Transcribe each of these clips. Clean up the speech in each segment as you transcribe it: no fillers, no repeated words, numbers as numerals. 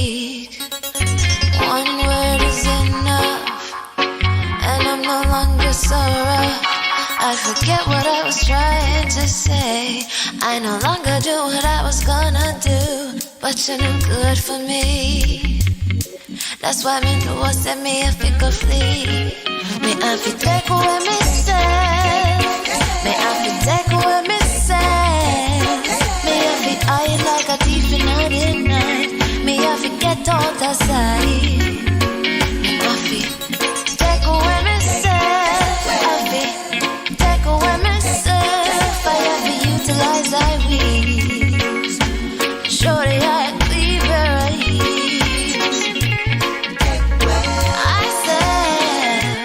speak. One word is enough, and I'm no longer sorrow. I forget what I was trying to say. I no longer do what I was gonna do, but you're no good for me. That's why me know I said me if it go flee. Me have to take away me say. Me have to take away me say. Me have to hide like a thief in the night. Me have to get out of sight. Me have to take away myself. I have to take away myself. I have to utilize I wings. Surely I cleave her I said,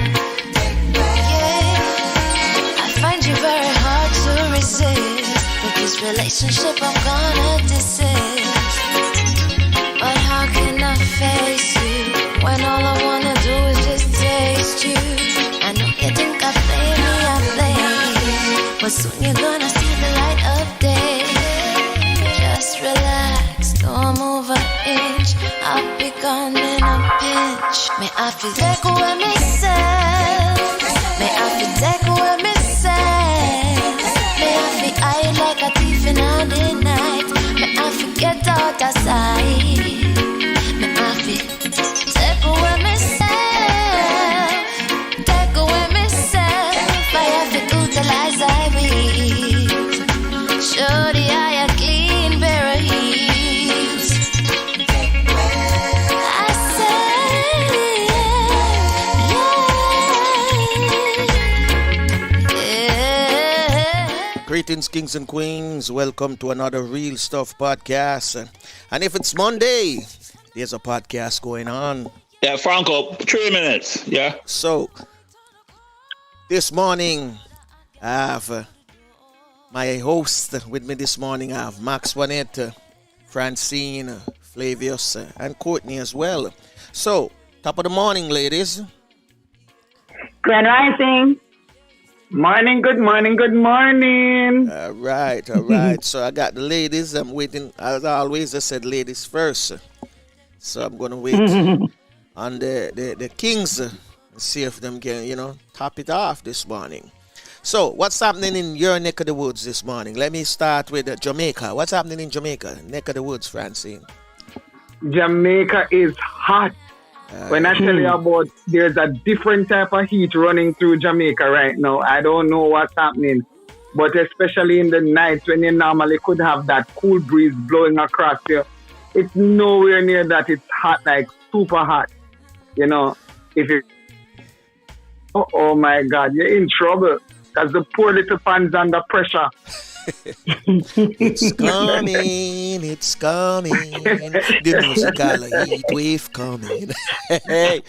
yeah, I find you very hard to resist. With this relationship I'm gonna desist. But how can I face you when all I wanna do is just taste you? I know you think I play me, I play, but soon you're gonna see the light of day. Just relax, don't move an inch. I'll be gone in a pinch. May I feel take away myself. May I feel take away myself. May I feel hide like a thief in the night. May I feel get out of sight. May I feel take away myself. Take away myself. I have to utilize I will. Show the eye a clean pair of heels. I said, yeah. Greetings, kings and queens. Welcome to another Real Stuff podcast. And if it's Monday, there's a podcast going on. Yeah, Franco, 3 minutes. Yeah. So, this morning, I have my host with me this morning. I have Max Juanette, Francine, Flavius, and Courtney as well. So, top of the morning, ladies. Grand Rising. Morning, good morning, good morning. All right. So, I got the ladies. I'm waiting. As always, I said ladies first. So, I'm going to wait on the kings and see if them can, top it off this morning. So, what's happening in your neck of the woods this morning? Let me start with Jamaica. What's happening in Jamaica? Neck of the woods, Francine. Jamaica is hot. When I tell you about there's a different type of heat running through Jamaica right now, I don't know what's happening. But especially in the nights when you normally could have that cool breeze blowing across you, it's nowhere near that. It's hot, like super hot. If you... Oh my God, you're in trouble. Because the poor little fan's under pressure. It's coming. The musical heat wave coming. Hey,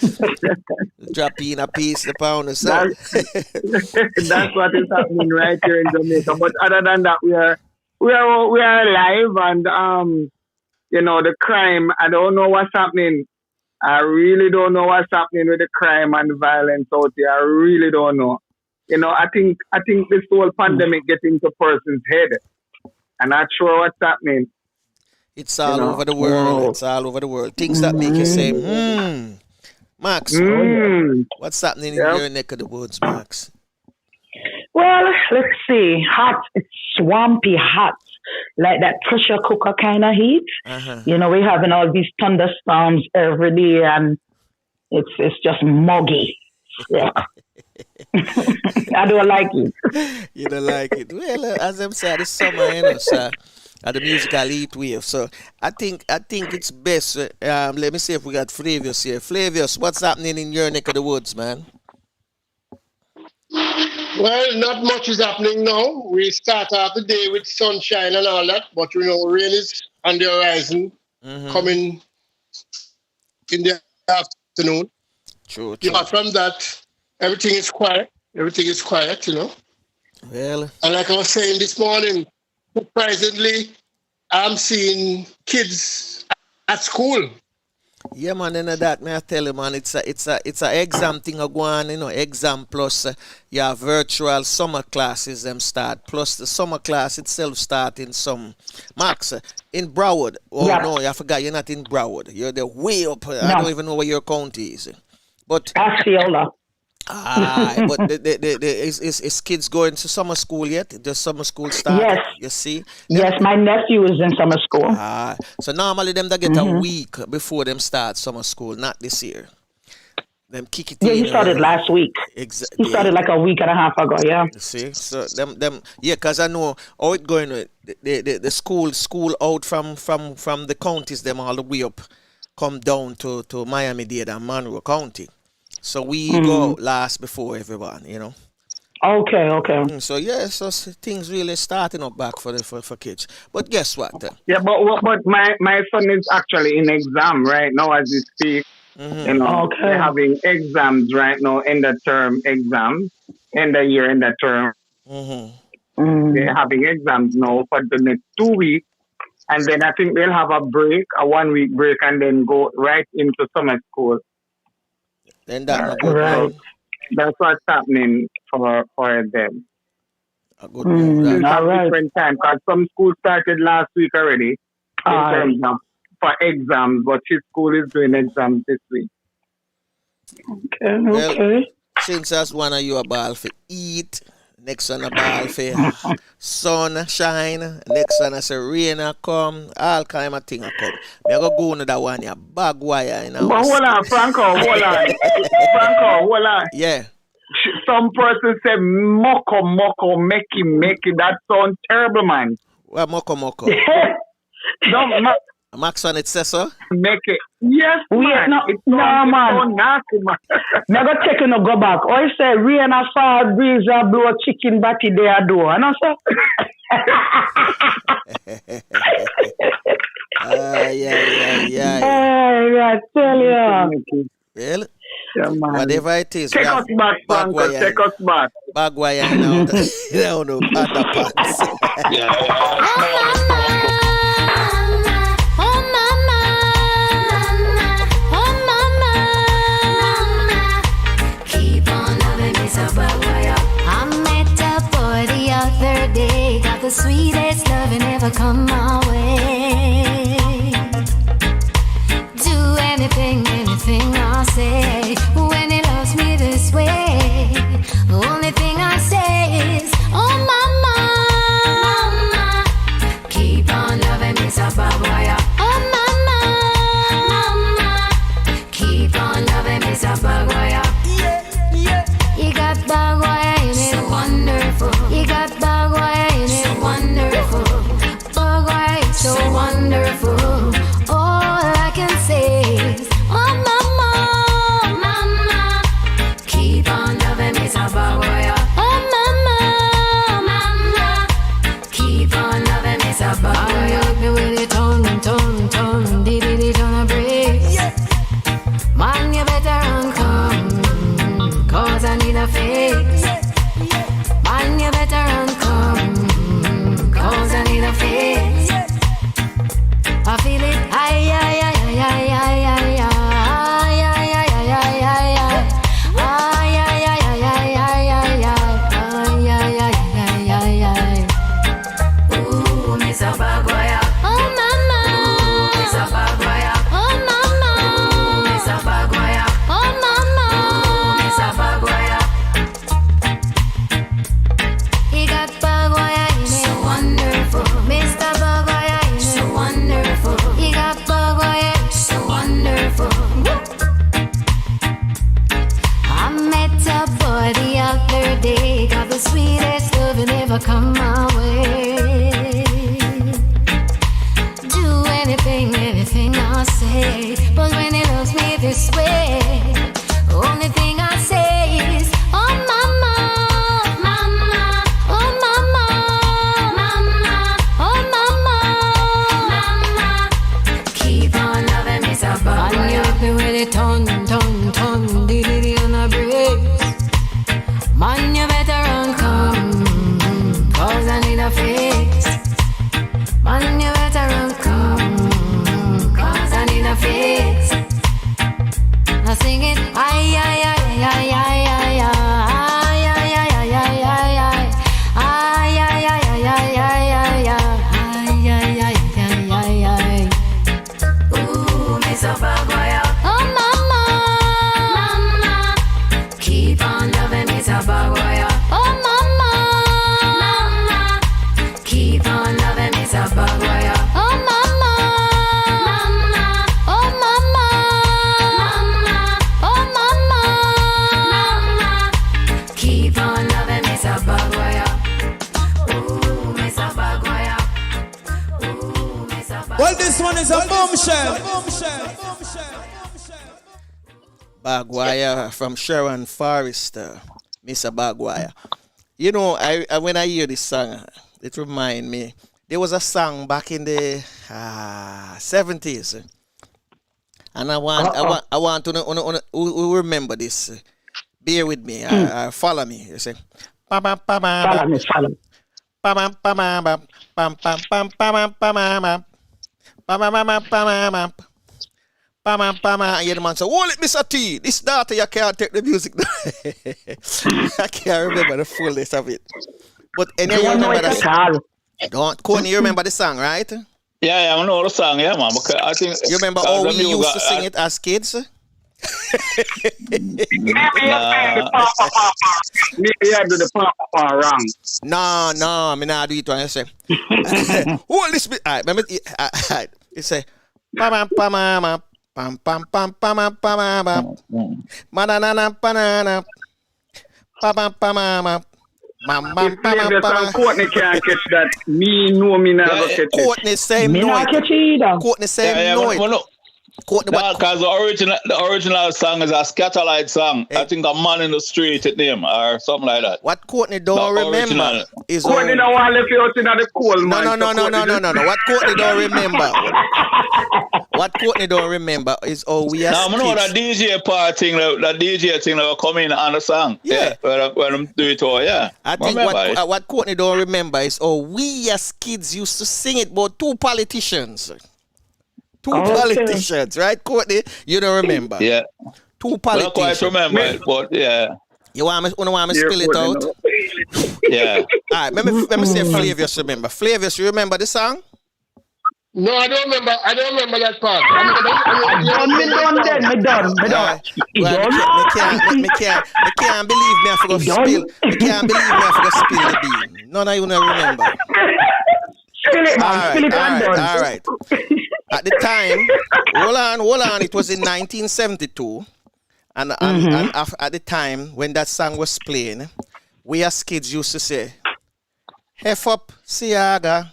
drop in a piece the pound or something. That's what is happening right here in Jamaica. But other than that, we are alive, and the crime. I don't know what's happening. I really don't know what's happening with the crime and the violence out here. I really don't know. I think this whole pandemic gets into person's head. I'm not sure what's happening. It's all over the world. It's all over the world. Things that make you say, Max, what's happening in your neck of the woods, Max? Well, let's see. Hot. It's swampy hot. Like that pressure cooker kind of heat. Uh-huh. We're having all these thunderstorms every day, and it's just muggy. Yeah. I don't like it. You don't like it. Well, as I'm saying, it's summer, so at the musical heat wave. So I think it's best. Let me see if we got Flavius here. Flavius, what's happening in your neck of the woods, man? Well, not much is happening now. We start off the day with sunshine and all that, but rain is on the horizon, coming in the afternoon. True. Apart from that, everything is quiet. Well, and like I was saying this morning, surprisingly, I'm seeing kids at school. Yeah, man, you know that, may I tell you, man, it's a exam thing go on, exam plus you have virtual summer classes them start, plus the summer class itself start in some Max in Broward. Oh Yeah. no, I forgot you're not in Broward. You're the way up. I No. don't even know where your county is. But Osceola. but is kids going to summer school yet? Does summer school start? Yes. You see? Yes, my nephew is in summer school. So normally them they get a week before them start summer school, not this year. Them kick it Yeah, in. he started last week. He started like a week and a half ago, yeah. You see, so them yeah, cause I know how it going with the school out from the counties them all the way up, come down to Miami-Dade and Monroe County. So we go last before everyone, Okay. So yeah, so things really starting up back for kids. But guess what? Yeah, but my son is actually in exam right now as we speak. Okay. They're having exams right now, end of term exams, end of year, end of term. They're having exams now for the next 2 weeks. And then I think they'll have a break, a 1 week break, and then go right into summer school. Then that not good. Right. That's what's happening for them. A good move, It's that. All a right. different time because some schools started last week already in terms of for exams, but his school is doing exams this week. Okay. Since as one of you a ball for eat, next one a ball for sun shine, next one a say rain a come, all kind of thing a come. Me go on that one ya bag wire in But hold on, Franco, hold on. Yeah. Some person say moko, make it. That sounds terrible, man. Well, moko. Don't Max on it says so. make it. Yes, man. No, It's no, so man. nasty, man. Me go check and go back. Or he say rain a fall, breeze a blow, chicken batty there do. And I say, Yeah. hey, I tell you. Well, Yeah, man. whatever it is. Take we us have back, bag Franco. wire. Take us back. Bag wire now. Down no underpants. Keep on loving me so bad. I met a boy the other day, got the sweetest loving ever come my way. Do anything I say when he loves me this way. The only thing I say is, oh mama, keep on loving me so bad. Oh mama, keep on loving me so bad. You got bag wire in it, so wonderful. You got bag wire in it, so wonderful. Bag wire, so wonderful. All I can say is, oh mama, keep on loving me so bag wire. Oh mama, keep on loving me so bad wire. Look me with it ton, dee ton of bricks. Man, you better run come, cause I need a fix. Man, you better run come, cause I need a fix. I feel it, ay, ay, ay, ay, ay, ay, ay, ay, ay, ay, ay, ay, ay, ay. Ay, ay, ay, ay, ay, ay, ay, ay, ay, ay, ay, ay, ay. Ooh, Miss a bag wire. Oh mama, Miss a bag wire. Oh mama, Miss a bag wire. Oh mama, Miss a bag wire. He got bag wire in it, so wonderful. Mr. Bag wire in it, so wonderful. He got bag wire, so wonderful. I met a boy the other day, got the sweetest loving ever come my way. Do anything I say, but when he loves me this way, only thing I say is, oh mama, oh mama, oh mama, keep on loving me so bad. And you hit me with it ton, dee on a breeze. Man, you better run come, cause I need a fix. Man, you better run come, cause I need a fix. Miss Bagwire. Oh mama, mama, keep on loving Miss Bagwire. Oh mama, mama, keep on loving Miss Bagwire. Oh mama, mama, oh mama, mama, oh mama, mama, keep on loving Miss Bagwire. Ooh, Miss Bagwire. Ooh, Miss Bagwire. Well, this one is a bombshell. Bagwire from Sharon Forrester, Mr. Bagwire. You know, I when I hear this song, it reminds me. There was a song back in the 70s, and I want to know who remember this. Bear with me, follow me. You say, Follow me, follow me. pam pam pam pam pam pam pam pam pam pam. And the man say, "Hold it, Mr. T. This data you can't take the music." I can't remember the full list of it. But anyway, you remember that song? Don't Coney, you remember the song, right? Yeah, I know the song, yeah, man. Because I think You remember how we used to sing it as kids? Maybe you do the papa wrong. No, me not do it when I say. Hold this bit. Alright, remember it say pam pam pam pam pam pam pam pam pam banana banana pam pam pam. If Courtney can't catch that, me know me never catch it. Courtney same Me know not it. catch it either. Courtney same know it. Courtney, because the original song is a Scatterlight song. I think A Man in the Street it name or something like that. what Courtney don't The remember original. is Courtney don't want to left you out in the cold, man. no. What Courtney don't remember? What Courtney don't remember is we are Now, I know that kids. DJ part thing, that DJ thing that will come in on the song. Yeah. When I'm do it all, yeah. I think Remember it. what Courtney don't remember is we as kids used to sing it about two politicians. Two politicians, right, Courtney? You don't remember? Yeah. Two I don't politicians. quite remember it, but yeah. You want me to spill it out? Yeah. All right, let me say Flavius remember. Flavius, you remember the song? No, I don't remember that part. Me done. Well, me can't believe me I forgot to spill. Me can't believe me I forgot to spill the bean. None of you don't remember. Spill it, man. Spill it and done. All right. At the time, hold on. It was in 1972, and at the time when that song was playing, we as kids used to say, "Hef up, Siaga,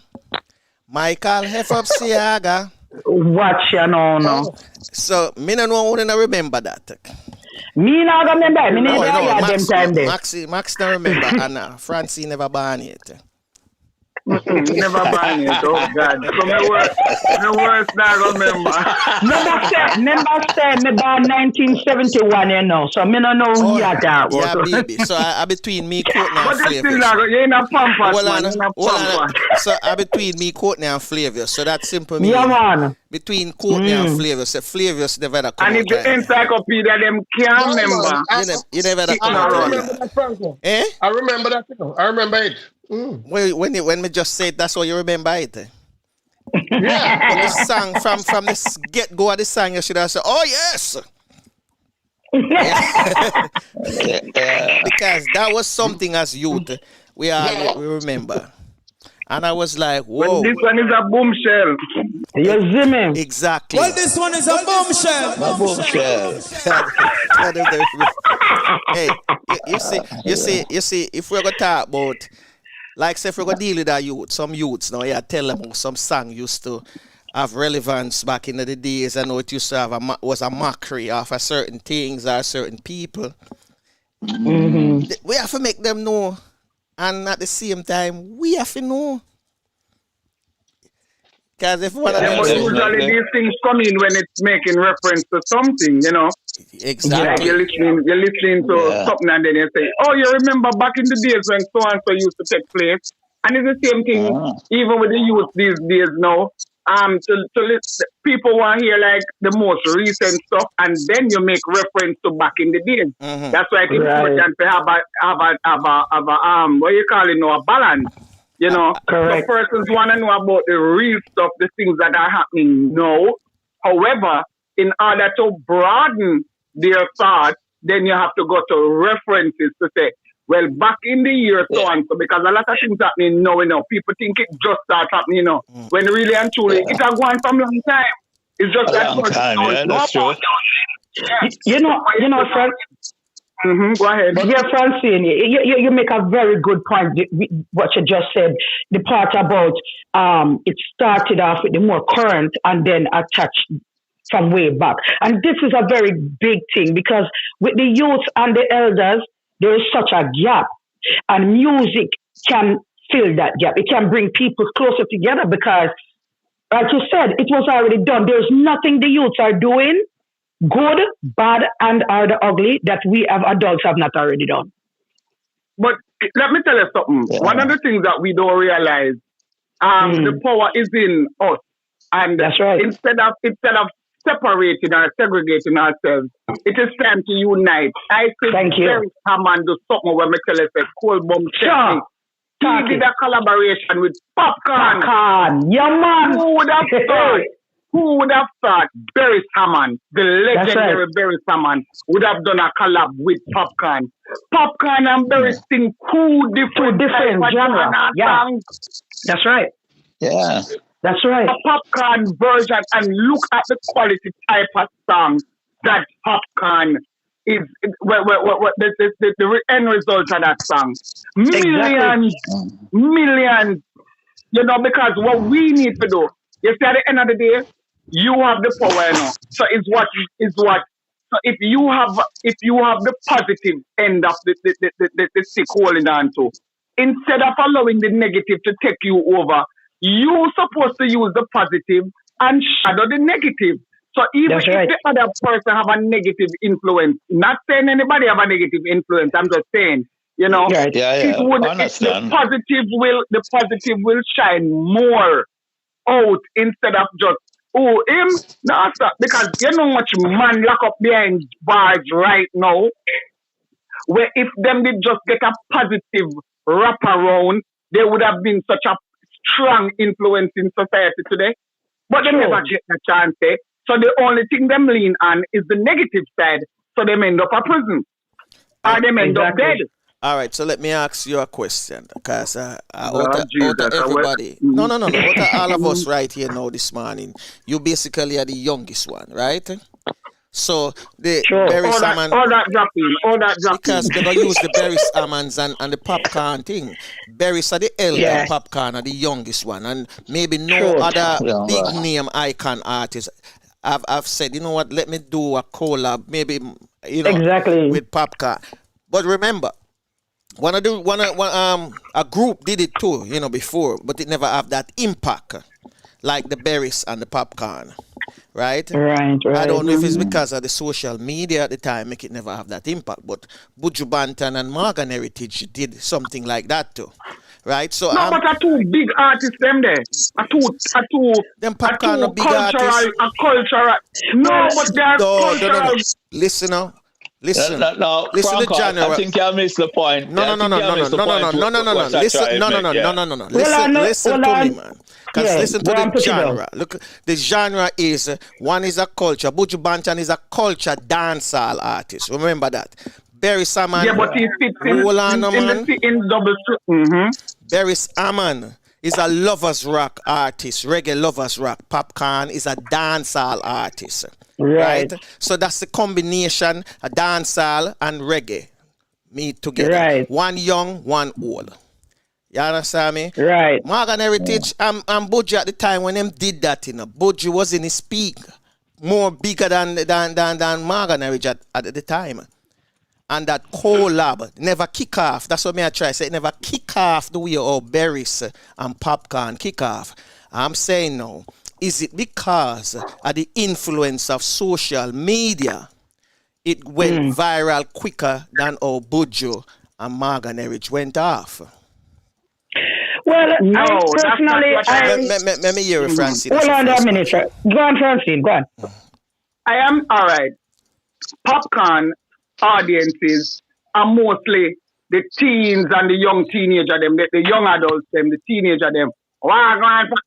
Michael, hef up, Siaga." Watch you no. So me no know remember that. Me not remember. Me never hear them time there. Max don't remember, and Francie never born yet. Never mind it, oh God. So me worst not remember. Remember say me born 1971, you know. So me no know who you are that. Yeah, baby. So I between me, Courtney, and But you still Flavius. not, you ain't a pampas, man. You ain't a Hold on. pampas. So I between me, Courtney, and Flavius. So that's simple. Yeah, man. Between Courtney and Flavius. So Flavius never had come And out if the like that. encyclopedia them can't remember. You never had come I out like remember that. that, Franco. Eh? I remember that. I remember it. When me just said that's how you remember it. Yeah. But the song from the get go of the song, you should have said, "Oh yes," because that was something as youth we remember, and I was like, "Whoa!" When this one is a bombshell. You see me? Exactly. Well, this one is a bombshell. Hey, you see, if we're gonna talk about, like, say, if we're gonna deal with our youth, some youths now, yeah, tell them how some song used to have relevance back in the days. I know it used to have was a mockery of a certain things or certain people. We have to make them know, and at the same time, we have to know. Because if one of them But usually these things come in when it's making reference to something, you know. Like exactly. you're listening to something and then you say, "Oh, you remember back in the days when so and so used to take place." And it's the same thing even with the youth these days now. To listen, people want to hear like the most recent stuff, and then you make reference to back in the days. That's why it's important to have a what you call it now, a balance. You know, Correct. some persons want to know about the real stuff, the things that are happening now. However, in order to broaden their thought, then you have to go to references to say, well, back in the year so and so, because a lot of things happening now, people think it just starts happening, when really and truly, it has gone from long time. It's just a long time, yeah, that's true. Frank. Go ahead. Yeah, Francine, you make a very good point. What you just said, the part about it started off with the more current and then attached from way back, and this is a very big thing because with the youth and the elders, there is such a gap, and music can fill that gap. It can bring people closer together because, like you said, it was already done. There's nothing the youths are doing, good, bad, and or the ugly, that we as adults have not already done. But let me tell you something. Yeah. One of the things that we don't realize, the power is in us, and that's right. Instead of separating or segregating ourselves, it is time to unite. I think Derek Hammond do something where me tell you, Cold Bomb Chef. He did a collaboration with Popcorn. Yeah, man. Who would have thought Beres Hammond, the legendary Beres Hammond, would have done a collab with Popcorn? Popcorn and Beres sing two different genres. Yeah. That's right. Yeah. That's right. A Popcorn version, and look at the quality type of song that Popcorn is. The end result of that song. Millions. Because what we need to do, you see, at the end of the day, you have the power, So it's what. So if you have the positive end of the stick holding on to, instead of allowing the negative to take you over, you're supposed to use the positive and shadow the negative. So even if the other person have a negative influence, not saying anybody have a negative influence, I'm just saying, Right. The positive will shine more out instead of just him. No, sir, because you know much man lock up behind bars right now, where if them did just get a positive wrap around, they would have been such a strong influence in society today, but they never get a chance. So the only thing them lean on is the negative side. So they end up a prison, or they end up dead. All right, so let me ask you a question, because everybody, no, out of all of us right here now this morning, you basically are the youngest one, right? So the Beres Hammond, all that dropping. Because they're gonna use the Beres Hammonds and the Popcorn thing. Beres are the elder, Popcorn are the youngest one, and maybe no other big name icon artist. I've said, you know what? Let me do a collab, maybe with Popcorn. But remember, a group did it too, before, but it never have that impact like the Beres and the Popcorn. Right. I don't know if it's because of the social media at the time make it never have that impact, but Buju Banton and Morgan Heritage did something like that too, right? So but are two big artists them there. Them Popcorn are big cultural, artists. Cultural. No, but they are cultural. No. Listen now. Listen Franco, to genre. I think you missed the point. No. Listen to me, man. Because listen to the genre. Look, the genre is one is a culture. Buju Banton is a culture dancehall artist. Remember that. Beres Hammond. Yeah, but he fits in double. Beres Hammond is a lovers rock artist, reggae lovers rock. Popcorn is a dancehall artist. Right. So that's the combination, a dancehall and reggae meet together. Right. One young, one old. You understand me? Right. Morgan Heritage and Buju at the time when them did that, Buju was in his peak, more bigger than Morgan Heritage at the time. And that collab never kick off. That's what I try to say. It never kick off the way how Beres and Popcorn kick off. I'm saying now, is it because of the influence of social media? It went viral quicker than how Buju and Morgan Heritage went off. Well, personally, let me hear it, Francine. Hold on a minute. Go on, Francine. Go on. I am all right. Popcorn audiences are mostly the teens and the young teenager, the young adults, the teenager,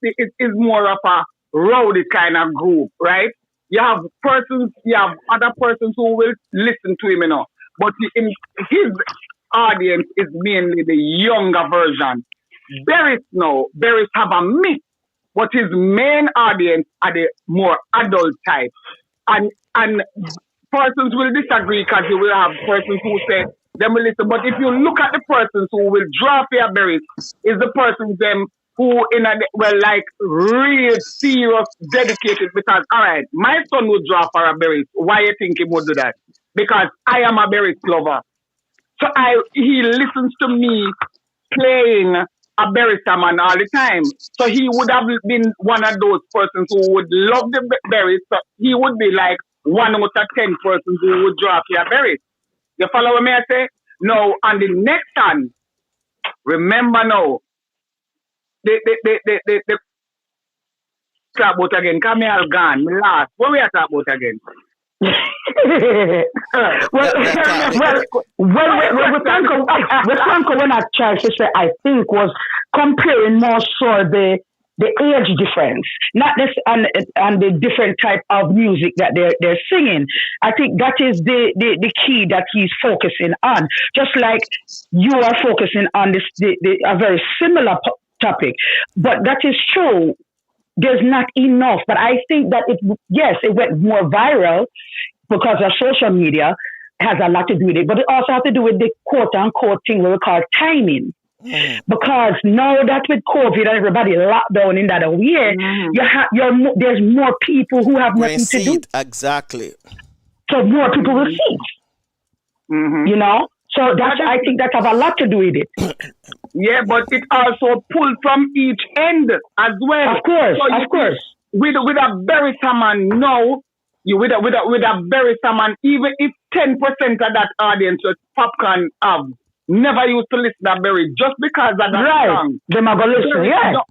It's more of a rowdy kind of group, right? You have other persons who will listen to him, But his audience is mainly the younger version. Berries have a mix, but his main audience are the more adult type. And persons will disagree because you will have persons who say them will listen. But if you look at the persons who will draw for your berries, is the persons them who like real serious dedicated, because all right, my son would draw for a berries. Why you think he would do that? Because I am a berries lover. So he listens to me playing a barista man all the time. So he would have been one of those persons who would love the berries. So he would be like 1 out of 10 persons who would draw for your berries. You follow what me I say? Now, on the next hand, remember now, the talk about again. Come here, gone. Me last. What we are talking about again? When I tried to say, I think was comparing more so the age difference, not this and the different type of music that they're singing. I think that is the key that he's focusing on. Just like you are focusing on a very similar topic, but that is true. There's not enough, but I think that it went more viral because of social media has a lot to do with it, but it also has to do with the quote unquote thing we call timing. Because now that with COVID and everybody locked down in that year, there's more people who have nothing to do. Exactly. So more people will see it. So I think that has a lot to do with it. Yeah, but it also pulls from each end as well. Of course, so of course. With a berry man now, with a berry man, even if 10% of that audience with Popcaan never used to listen to Berry just because of that song. Them are gonna listen,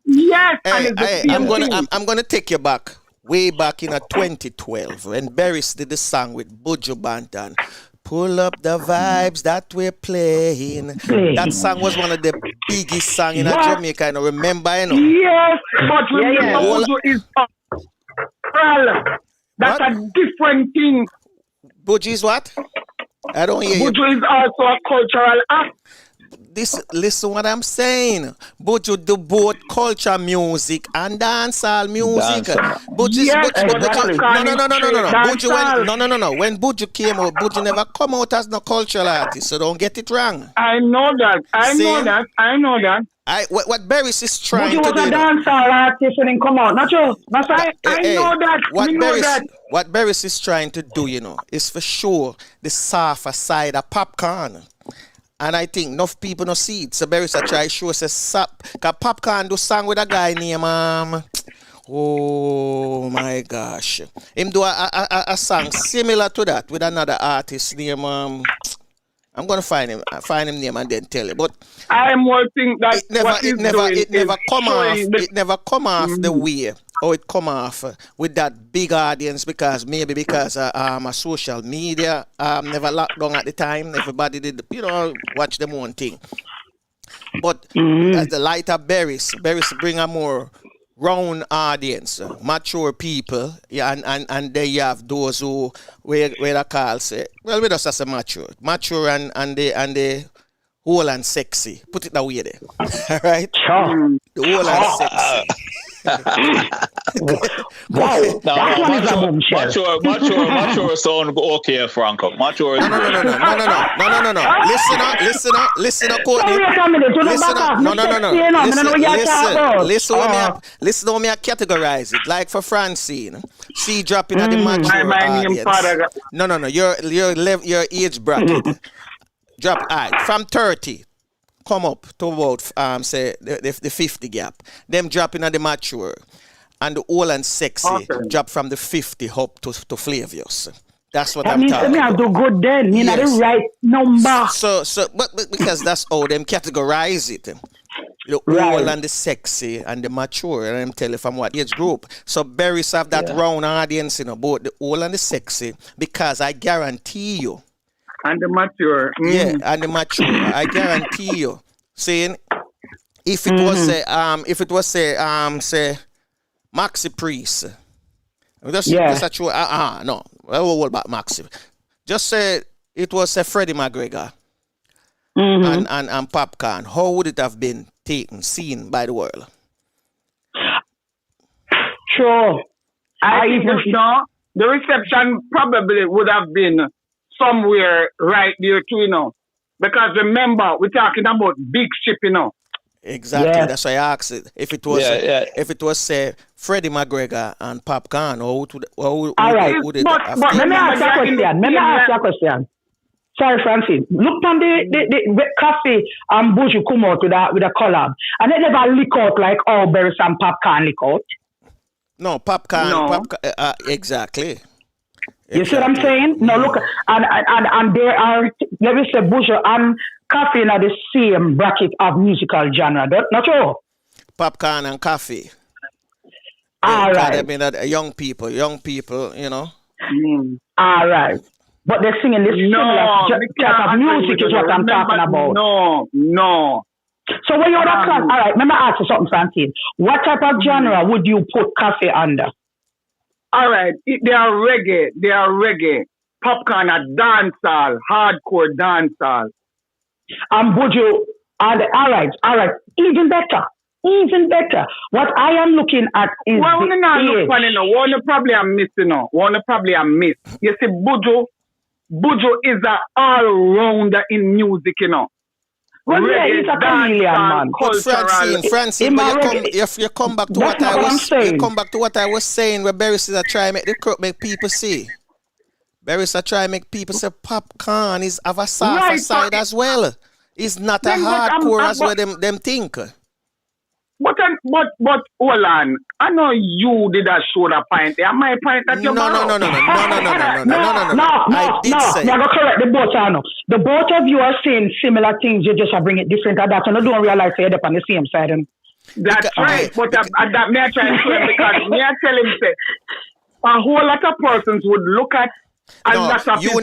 Yes. Hey, I'm gonna take you back. Way back in 2012 when Berries did the song with Buju Banton. Pull up the vibes that we're playing. That song was one of the biggest songs in Jamaica. I remember, Yes, but Buju is that's a different thing. Buju is what? I don't hear you. Buju is also a cultural act. Listen what I'm saying. Buju do both culture music and dancehall music. No. When Buju came out, Buju never come out as no cultural artist, so don't get it wrong. I know that. I know that. What Berries is trying to do. Buju was a dancehall artist when he come out. Not true. I know that. What Berries is trying to do, is for sure the softer side of Popcaan. And I think enough people don't see it. So Berries are trying to show us because Popcaan do song with a guy named oh my gosh. Him do a song similar to that with another artist named I'm gonna find him name and then tell you. But I more think that it never come off the way how it come off with that big audience because a social media never locked down at the time. Everybody did watch them own thing. But as the lighter Berries bring a more round audience, mature people, and they have those who where they call say, well, with us as a mature and they whole and sexy. Put it that way there, all right? Sure. The whole and sexy. Wow, mature sound okay, Franco. Mature. No. Listen up, Courtney. Listen how me I categorize it. Like for Francine, she dropping at the mature audience. No. Your age bracket. Drop from 30. Come up to about say the 50 gap. Them dropping at the mature. And the old and sexy drop from the 50 up to Flavius. That's what I'm talking about. I do good then. You know the right number. But because that's how them categorize it. The old and the sexy and the mature. And I'm telling you from what age group. So Berries have that round audience, both the old and the sexy. Because I guarantee you. And the mature. Yeah, and the mature. I guarantee you. Saying if it was say Maxi Priest Just a true. No. Hold back, Maxim. Just say it was Freddie McGregor and Popcorn. How would it have been seen by the world? Sure. I just know the reception probably would have been somewhere right there too, Because remember, we're talking about big ship, Exactly. Yeah. That's why I asked it. If it was say Freddie McGregor and Popcorn, how would it Let have me ask you a question. Sorry, Francis. Look on the Cafe and Buju come out with a collab. And they never leak out like all Berries and Popcorn leak out. No, Popcorn. Exactly. You see what I'm saying? No, look, and there are, let me say, Buju and Cafe in the same bracket of musical genre. Not all. Popcorn and Coffee. All right. I mean, young people, All right. But they're singing this similar type of music is what I'm talking about. No. So when you're that class, all right, let me ask you something, Francine. What type of genre would you put Cafe under? All right, they are reggae. Popcorn are dancehall, hardcore dancehall. Buju, all right. Even better. What I am looking at is one probably I'm missing. You see, Buju is an all-rounder in music, Well, yeah, he's a chameleon, man. But Francine, if you come back to what I was saying, where Barris are trying to make people see. Barris are trying to make people say Popcorn is of a softer side as well. It's not a hardcore as well them think. But hold on. I know you did a show that point. Am my point that you No. I did say. You're correct. The both are no. The both of you are saying similar things. You just are bringing it different. That's and I don't realize you're up on the same side. That's right. But that may I try to say because may I tell him say a whole lot of persons would look at. You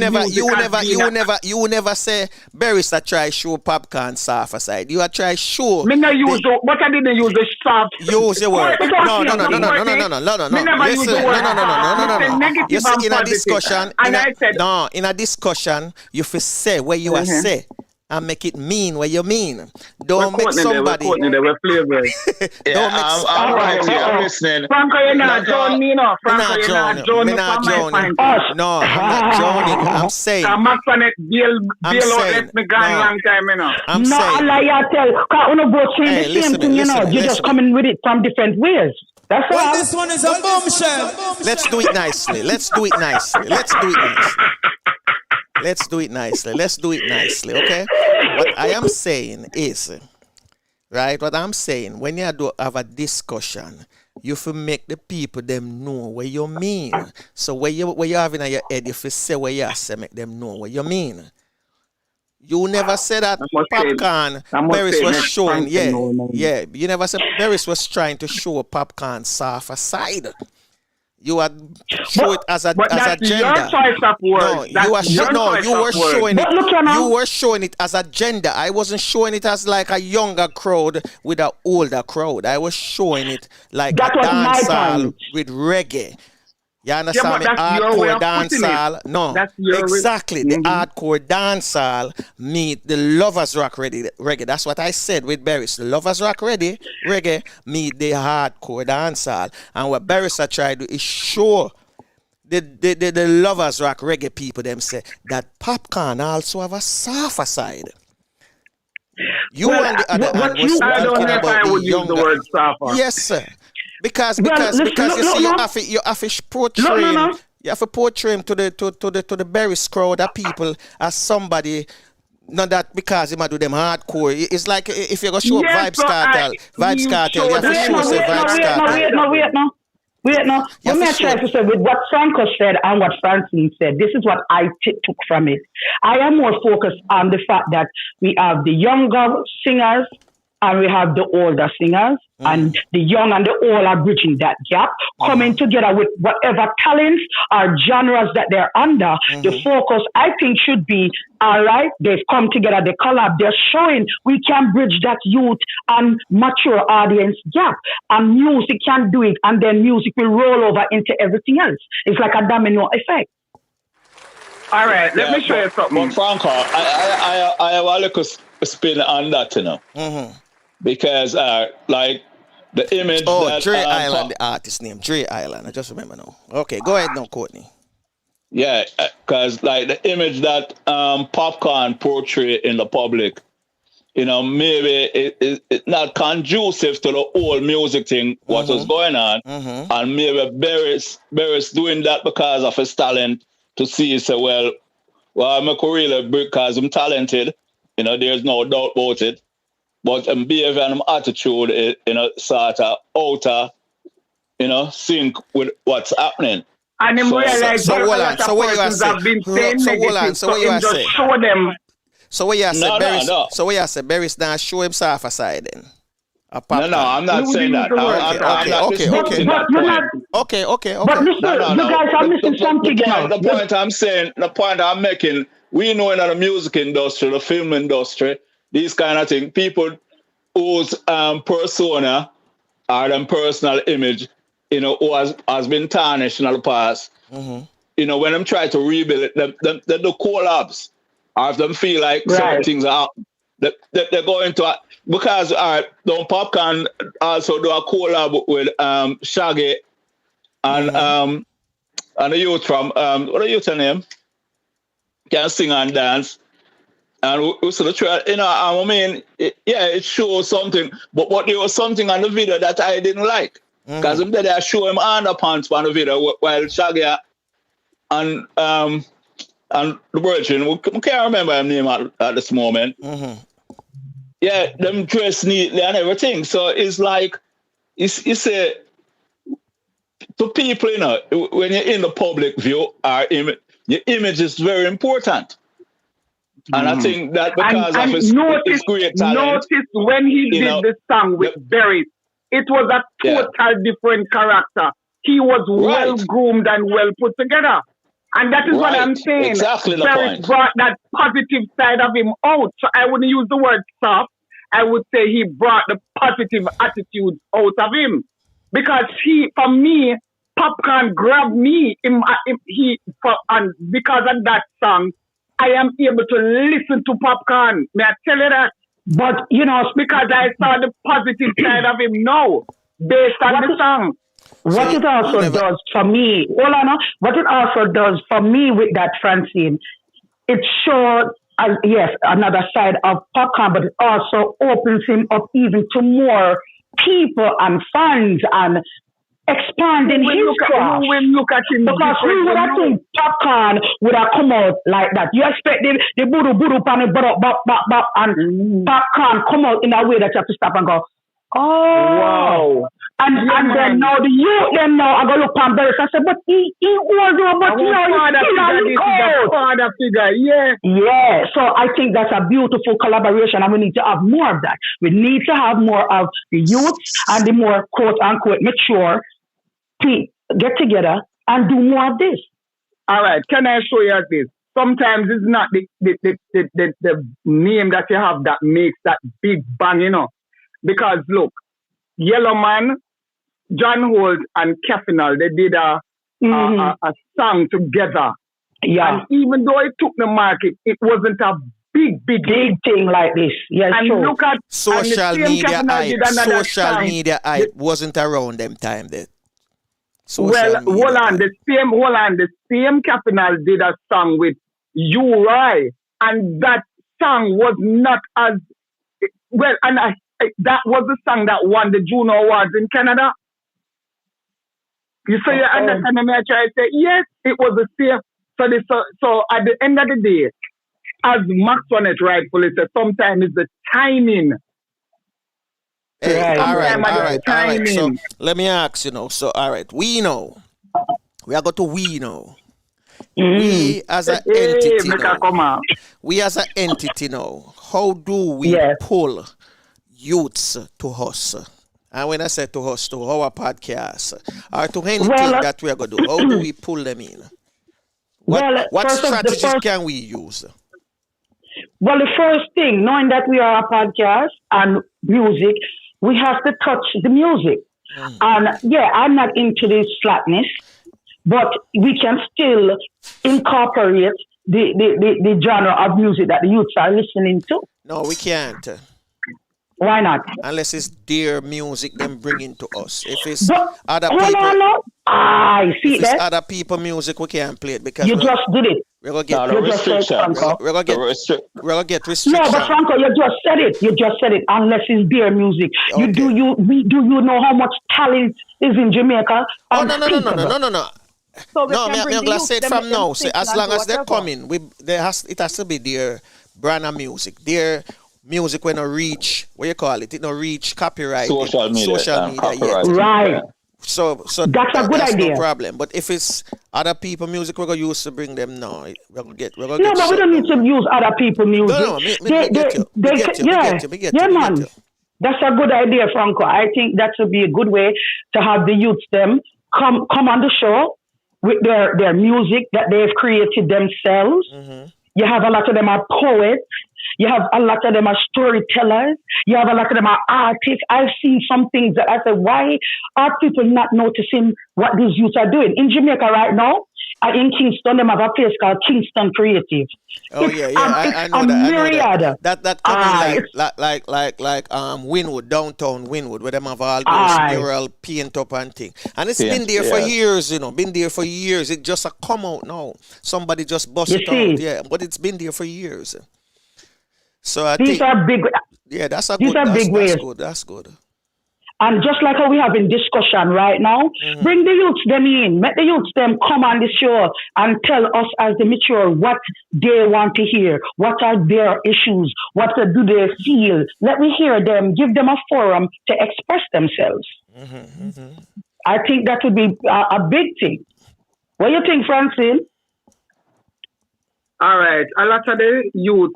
never say Barrister try show Popcorn soft side. You are try show. Me no use but I didn't use the soft. Use your word. No. You see in a discussion. In a discussion, you fi say what you are say. And make it mean what you mean. Don't make somebody. I'm listening. Franco, you're not joining me, no. Franco, you're not joining me. No, I'm not joining. I'm saying. I'm saying. Hey, listen. You're just coming with it from different ways. That's all. Well, this one is a bombshell. Let's do it nicely. Let's do it nicely, okay? What I am saying is, right, when you do have a discussion, you have to make the people them know what you mean. So what you have in your head, you have to say what you say, make them know what you mean. You never said that Popcorn Barris was showing, yeah. You never said Barris was trying to show Popcorn soft side. You are show it as a gender. Your choice of words. You were showing it as a gender. I wasn't showing it as like a younger crowd with an older crowd. I was showing it like a dancehall with reggae. You understand me? Hardcore dancehall. No, exactly. The hardcore dancehall meet the Lovers Rock reggae. That's what I said with Barris. The Lovers Rock reggae meet the hardcore dancehall. And what Barris tried to do is show the Lovers Rock reggae people them say that Popcorn also have a softer side. You on the other hand was talking about the younger. The word softer. Yes, sir. Because you have to portray him to the Barris crowd of people as somebody. Not that because he might do them hardcore. It's like if you go show Vybz Kartel, you have to show say Vybz Kartel. Wait, no. Let me try to say with what Franco said and what Francine said, this is what I took from it. I am more focused on the fact that we have the younger singers and we have the older singers, and the young and the old are bridging that gap, coming together with whatever talents or genres that they're under. The focus, I think, should be, all right, they've come together, they collab, they're showing we can bridge that youth and mature audience gap, and music can do it, and then music will roll over into everything else. It's like a domino effect. All right, let me show you something. But Franco, I have a little spin on that, you know. Because, like, the image that... Dre Island, the artist name. Dre Island, I just remember now. Okay, go ahead now, Courtney. Yeah, because, like, the image that Popcorn portray in the public, you know, maybe it's not conducive to the whole music thing, what was going on. And maybe Barris doing that because of his talent to see, say, well, I'm a really because I'm talented. You know, there's no doubt about it. But behavior and attitude is, you know, sort of outer, you know, sync with what's happening. And then realize so what you are saying? So what you are saying? Show them. So what you are saying? No. So what you are saying? Barris now show himself aside then. No, I'm not saying that. Okay. But listen, you guys are missing something. The point I'm making, we know in the music industry, the film industry, these kind of things, people whose persona or them personal image, you know, who has been tarnished in the past, you know, when them try to rebuild it, they do collabs. Or if them feel like certain things are, they're going to, because Don Popcorn also do a collab with Shaggy and the youth from, what are youth name? Can sing and dance. And we sort of try, you know, I mean, it shows something, but there was something on the video that I didn't like. Because they show him underpants on the video while Shaggy and the Virgin, we can't remember his name at this moment. Yeah, them dress neatly and everything. So it's like, you say, to people, you know, when you're in the public view, your image is very important. And I think that because of his great talent. Notice when he did the song with Barris, it was a total different character. He was well groomed and well put together. And that is what I'm saying. Exactly the Barris point. brought that positive side of him out. So I wouldn't use the word soft. I would say he brought the positive attitude out of him. Because for me, Popcorn grabbed me. And because of that song, I am able to listen to Popcorn. May I tell you that? But, you know, because I saw the positive side of him now, based on the song. What it also does for me, what it also does for me with that, Francine, it shows, yes, another side of Popcorn, but it also opens him up even to more people and fans and expanding his craft. Look at him, because who would have think Popcorn would have come out like that? You expect the buru and the bop and Popcorn come out in a way that you have to stop and go, wow. And then now the youth them now I go look on Barris and say, but he older, but you know he's father figure, yeah. So I think that's a beautiful collaboration, and we need to have more of that. We need to have more of the youth and the more quote unquote mature get together and do more of this. All right, can I show you this? Sometimes it's not the name that you have that makes that big bang, you know. Because look, Yellowman, John Holt and Keffinal, they did a song together. Yeah. And even though it took the market, it wasn't a big thing like this. Yes, and sure. Look at social media hype wasn't around them time then. Hold on, the same Keffinal did a song with Uri, and that song was not as well, and that was the song that won the Juno Awards in Canada. You say you understand me? I try to say yes, it was the same. So at the end of the day, as Max on it rightfully said, sometimes it's the timing. Hey, all right. So let me ask you know. So all right, we know. We are going to we know. We as an entity now. We as an entity now. How do we pull youths to us? And when I say to us, to our podcast, or to anything Well, that we are going to do, how do we pull them in? What first of the strategies first can we use? Well, the first thing, knowing that we are a podcast and music, we have to touch the music. And yeah, I'm not into this slackness, but we can still incorporate the genre of music that the youths are listening to. No, we can't. Why not? Unless it's their music them bringing to us. If it's But, other hold people, on, no. I see if it's that. other people music, we can't play it because You just did it. we're gonna get No, the You just said, restriction. Franco. we're gonna get we're gonna get No, restriction. but Franco, you just said it. You just said it. Unless it's their music, Okay. do you know how much talent is in Jamaica? Oh no. So we No, can me bring I'm the gonna youth, say it them from make them now. sing Say, as and long do as they're whatever. coming, it has to be their brand of music. Their music when no reach, what you call it? It no reach copyright. Social media. Yet. Copyright. Right. So That's a good that's idea. no problem. But if it's other people music, we're gonna use to bring them now. We're gonna get. No, but we don't need to use other people's music. No, me get you. Me get you. Man. That's a good idea, Franco. I think that would be a good way to have the youths them come on the show with their music that they've created themselves. You have a lot of them are poets. You have a lot of them are storytellers. You have a lot of them are artists. I've seen some things that I said, why are people not noticing what these youths are doing? In Jamaica right now, in Kingston, they have a place called Kingston Creative. Oh yeah, I know that. I know that. That coming like Winwood, downtown Winwood, where them have all those mural paint up and thing. And it's been there for years, Been there for years. It just a come out now. Somebody just bust it out. Yeah, but it's been there for years. So I These think are big. yeah, that's a These good. are big ways. That's good. And just like how we have in discussion right now, bring the youths them in. Make the youths them come on the show and tell us as the mature what they want to hear. What are their issues? What do they feel? Let me hear them. Give them a forum to express themselves. I think that would be a big thing. What do you think, Francine? All right. A lot of the youth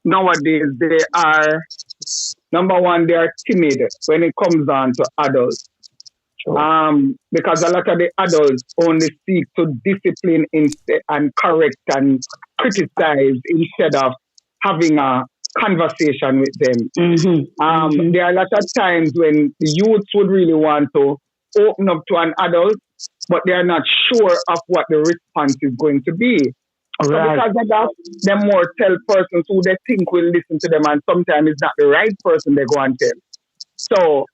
nowadays, they are, number one, they are timid when it comes on to adults. Because a lot of the adults only seek to discipline instead and correct and criticize instead of having a conversation with them. There are a lot of times when the youths would really want to open up to an adult, but they are not sure of what the response is going to be. So because of that, they more tell persons who they think will listen to them, and sometimes it's not the right person they go and tell. So,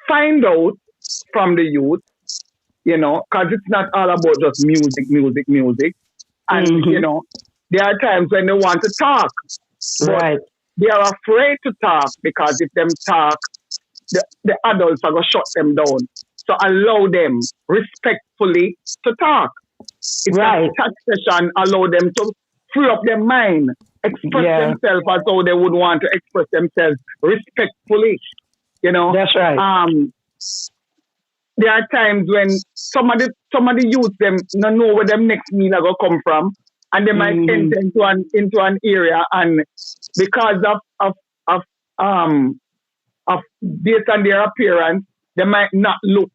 find out from the youth, because it's not all about just music. And, there are times when they want to talk, but they are afraid to talk because if them talk, the adults are going to shut them down. So allow them respectfully to talk. It's a chat session, allow them to free up their mind, express themselves as though they would want to express themselves respectfully. That's right. There are times when some of the youth them don't know where them next meal are gonna come from, and they might enter into an area, and because of based on their appearance, they might not look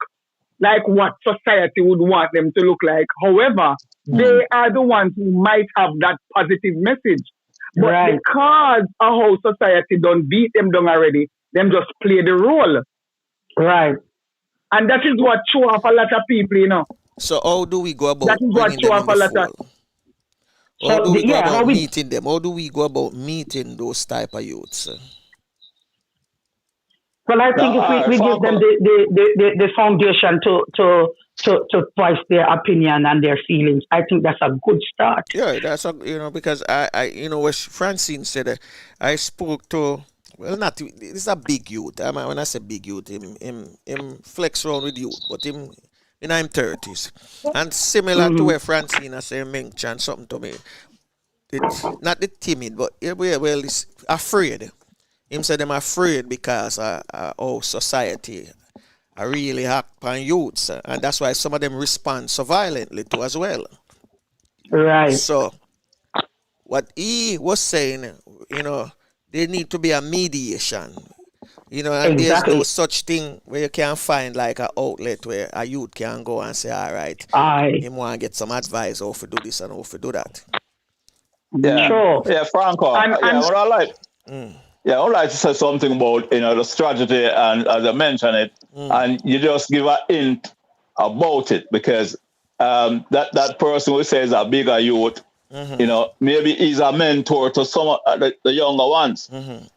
like what society would want them to look like. However, they are the ones who might have that positive message. But because of how society don't beat them down already, them just play the role. Right. And that is what show off a lot of people, So how do we go about that is what bringing show them off a in the lot of... fold? How do we go about meeting them? How do we go about meeting those type of youths? Well, I think if we give them the foundation to voice their opinion and their feelings, I think that's a good start. Yeah, that's because I what Francine said, I spoke to, well, not this is a big youth. When I say big youth, him flex around with youth, but him in his 30s, and similar to where Francine say mentioned something to me. It's not the timid, but it's afraid. Him said them afraid because our society are really hack on youths, and that's why some of them respond so violently to as well. Right. So what he was saying, there need to be a mediation. And there's Exactly. no such thing where you can find like an outlet where a youth can go and say, all right, Aye. him want to get some advice how to do this and how to do that. Yeah, Sure. yeah, Franco. And- yeah, and- what I like. Yeah, I would like to say something about the strategy, and as I mentioned it, and you just give a hint about it, because that person who says a bigger youth, maybe he's a mentor to some of the younger ones,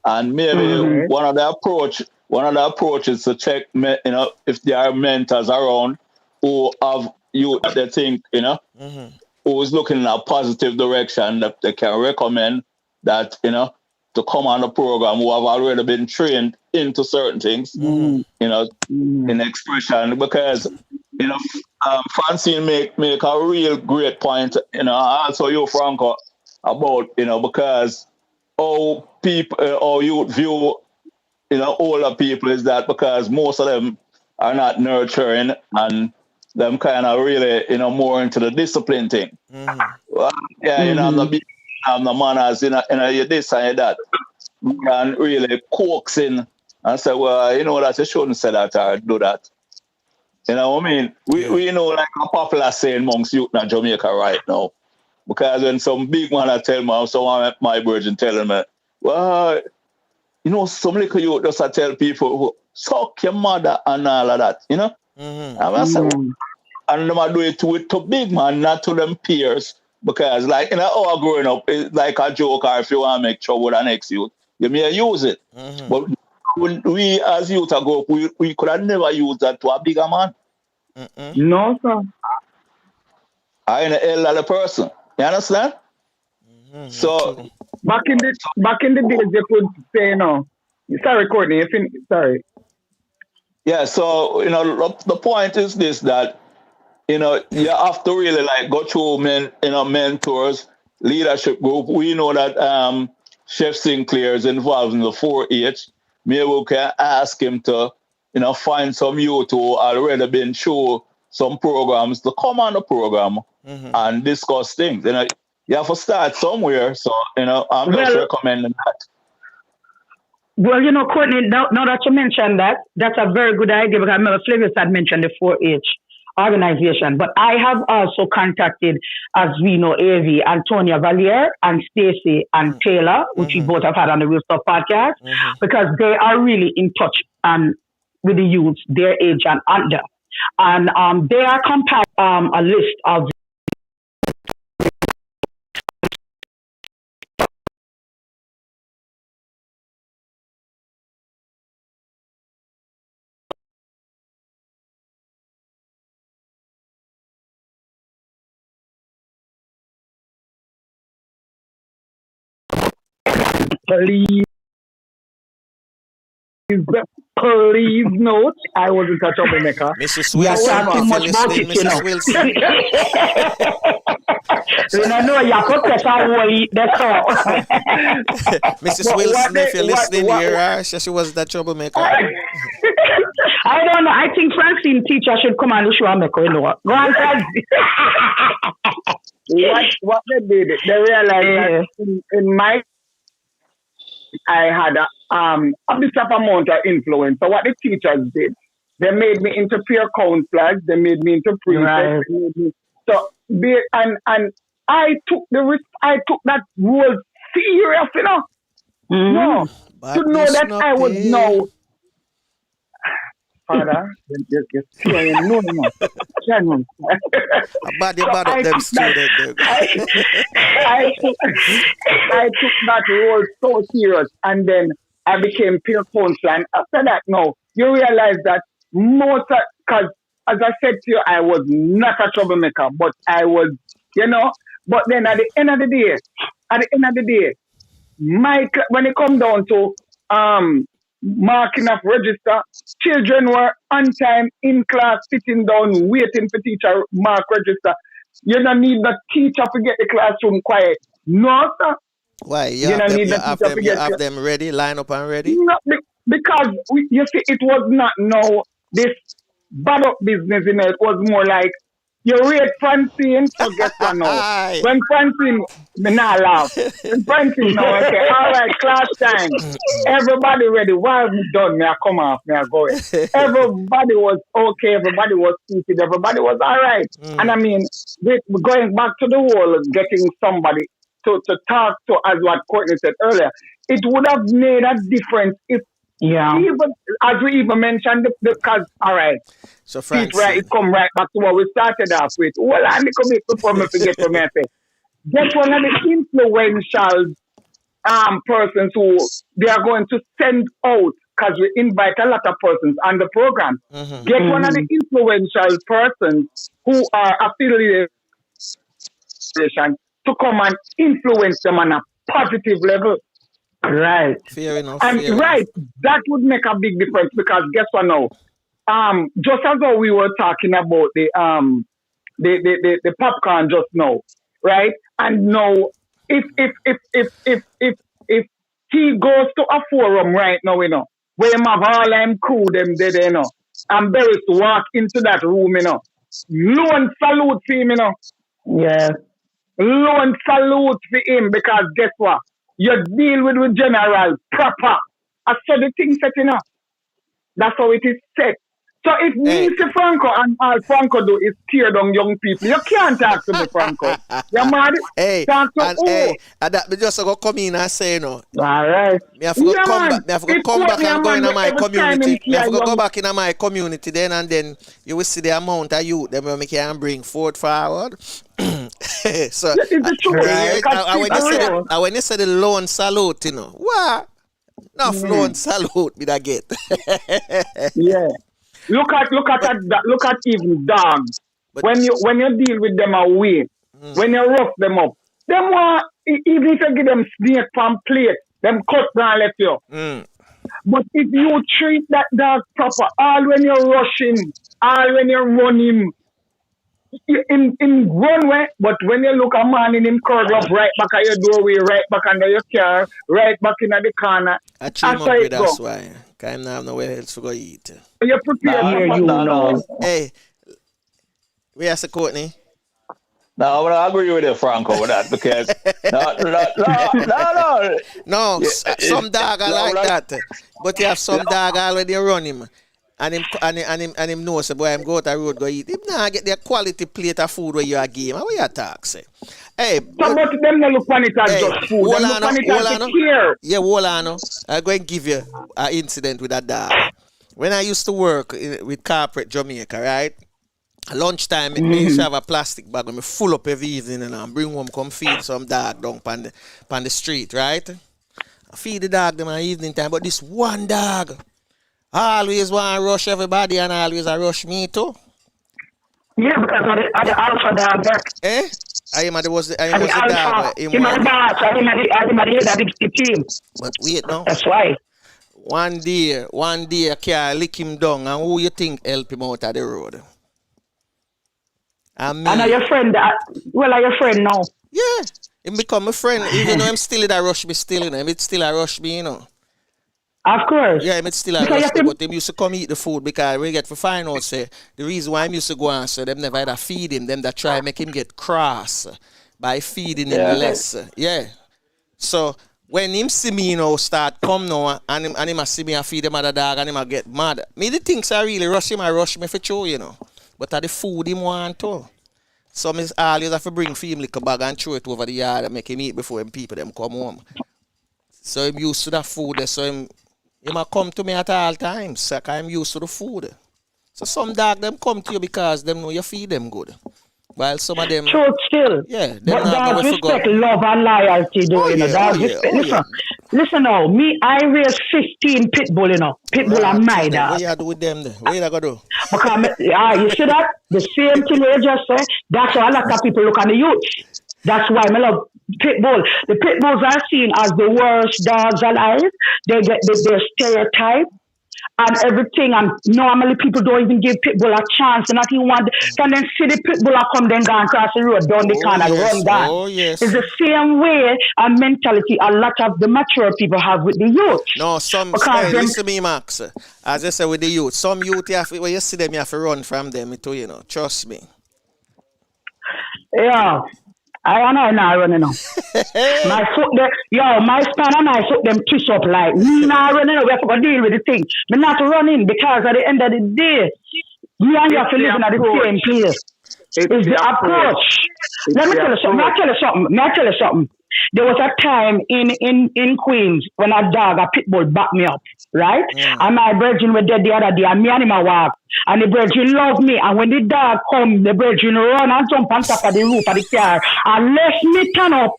and maybe one of the approaches to check, if there are mentors around who have youth that they think, who is looking in a positive direction, that they can recommend that, to come on the program, who have already been trained into certain things, in expression, because, Francine make a real great point, also you, Franco, about, because how youth view, older people is that because most of them are not nurturing and them kind of really, more into the discipline thing. Well, I'm the manners, you this and that. And really coaxing and say, well, that you shouldn't say that or do that. You know what I mean? We know like a popular saying amongst youth in Jamaica right now. Because when some big man I tell me, someone at my virgin telling me, well, some little youth just tell people, suck your mother and all of that, And I say, and them do it to big man, not to them peers. Because like, our growing up, it's like a joke, or if you want to make trouble with the next youth, you may use it. But when we as youth grow up, we could have never used that to a bigger man. No, sir. I ain't an elderly person. You understand? So Back in the days, they could say, sorry, Courtney, sorry. yeah, so the point is this, that you have to really like go through mentors, leadership group. We know that Chef Sinclair is involved in the 4-H. Maybe we can ask him to find some youth who already been through some programs to come on the program and discuss things. You have to start somewhere. So I'm just recommending that. Well, Courtney, now that you mentioned that, that's a very good idea, because I remember Flavius had mentioned the 4-H organization. But I have also contacted, as we know, AV, Antonia Valier and Stacy and Taylor, which we both have had on the Real Stuff podcast, because they are really in touch with the youths, their age and under. And they are compiling a list of please note, I wasn't a troublemaker. Mrs. Wilson, if you're listening, Mrs. Wilson. You could press that's all. Mrs. Wilson, if you're listening, here, she was the troublemaker. I don't know. I think Francine teacher should come and show her make her know. Go on, Francie. What they did, they realized that in my, I had a bit of amount of influence. So what the teachers did, they made me into peer counselors, they made me into prefects. Right. So and I took that role serious, No, to know that I was now. Father, you're saying no. About them students. I took that role so serious, and then I became peer counselor. And after that, no, you realize that because as I said to you, I was not a troublemaker, but I was, But then at the end of the day, Mike, when it come down to marking of register, children were on time in class, sitting down, waiting for teacher mark register. You don't need the teacher to get the classroom quiet. No, sir. Why? You have them ready, line up and ready? No, because you see, it was not this bad up business, It was more like, You rate Francine, so guess what now? Aye. When Francine, me not laugh. When Francine now, I say, all right, class time. Everybody ready. While me done, me I come off, me I go in. Everybody was okay. Everybody was seated. Everybody was all right. And I mean, we're going back to the whole, getting somebody to talk to, as what Courtney said earlier, it would have made a difference if, even as we even mentioned, because all right, So Pete, Francine. right, it come right back to what we started off with. Well, I need to make before me forget what I say. Get one of the influential persons who they are going to send out, because we invite a lot of persons on the program. Get one of the influential persons who are affiliated to come and influence them on a positive level. Right. Fair enough. And fair right, that would make a big difference, because guess what now? Just as though we were talking about the popcorn just now, right? And now if he goes to a forum right now, you know, where him have all them crew them there, you know, and Barris walk into that room, you know, loan salute for him, you know. Yeah. Loan salute for him, because guess what? You deal with the general proper. I saw the thing set, you know. That's how it is set. So if Mr. Franco and all Franco do is tear down young people, you can't talk to me, Franco. You're mad? Hey, Talk to and who? hey, and that me just go come in and say no. All right. Me have to go Yeah, come man. back. Me have to go It come put back me and a go man into my every time community. in Me have to here, go young- back into my community then, and then you will see the amount of youth that we can bring forward. So It's the truth. right, Because when you say the loan salute, you know, what? Enough loan salute me that get. Yeah. Look at even dogs. But- When you deal with them away, when you rough them up, them want, even if you give them snake from plate, them cut down left you. But if you treat that dog proper, all when you're rushing, all when you're running, in run way, but when you look a man in him curl up right back at your doorway, right back under your car, right back in the corner. I cheat That's how up it with that's go. why. Cause I'm not have nowhere else to go eat. You prepare No. Hey, where's the Courtney? No, I agree with you, Franco, with that, because no. No, some dog I no, like like- that. But you have some dog already run him. And him know say boy I'm go out the road go eat. Him nah get their quality plate of food where you are game. How you talk say? Hey, Some of them no look on it as Hey, just food. Them look on it as a care. yeah, hold on. I'm going to give you an incident with that dog. When I used to work with corporate Jamaica, right? At lunchtime, me used to have a plastic bag when me full up every evening and I bring home, come feed some dog down on the street, right? I feed the dog them at evening time, but this one dog always want to rush everybody and always a rush me too. Yeah, because of the alpha dog there. Eh? I am the was the And the dog. alpha, Him him and the want- boss, and him and the head of the team. But wait now. That's why. One day, a car lick him down, and who you think help him out of the road? And me. And are your friend, are your friend now? Yeah, him become a friend. Even though him still in a rush me, still, you know. Him still a rush me, you know. Of course. Yeah, him still a Because rush you me, have but him used to come eat the food because we get to find out, say, the reason why him used to go and say, them never had to feed him, them that try make him get cross by feeding him less. Yeah. So, when him see me, you know, start come now, and him a see me and feed him other dog, and him a get mad. Me the things I really rush him, I rush me for sure, you know. But at the food him want too. So me always have to bring for him like a bag and throw it over the yard and make him eat before him people them come home. So him used to that food there, so him a come to me at all times. So I'm used to the food. So some dog them come to you because them know you feed them good. While some of them Truth still. yeah, them But not dogs go for respect go. love and loyalty, though, Oh, you know. yeah, Dogs oh, yeah, respect. oh, Listen, yeah. listen now. Me, I raised 15 pit bull, you know. Pit bull are my What dog. you do with them then? What you gonna do? Because, you see that? The same thing you just said. That's why a lot of people look on the youth. That's why I love pit bull. The pit bulls are seen as the worst dogs alive. They get their stereotype and everything. And normally people don't even give pit bull a chance. And not even want. Can then see the pit bull come then go and cross the road down the corner yes. run down. Oh, yes. It's the same way and mentality a lot of the mature people have with the youth. No, some Because hey, them- listen to me, Max. As I said with the youth, some youth you have when you see them, you have to run from them too, you know. Trust me. Yeah. I know now running now. My foot there, my span and my foot them twist up like me now running. We have to go deal with the thing. Me not running because at the end of the day, me and you have to live in the same place. It's the approach. Let me tell you something. May I tell you something? There was a time in Queens when a dog, a pit bull, backed me up, right? And my brethren were dead the other day, and me and him a walk. And the brethren loved me. And when the dog come, the brethren run and jump on top of the roof of the car and left me turn up.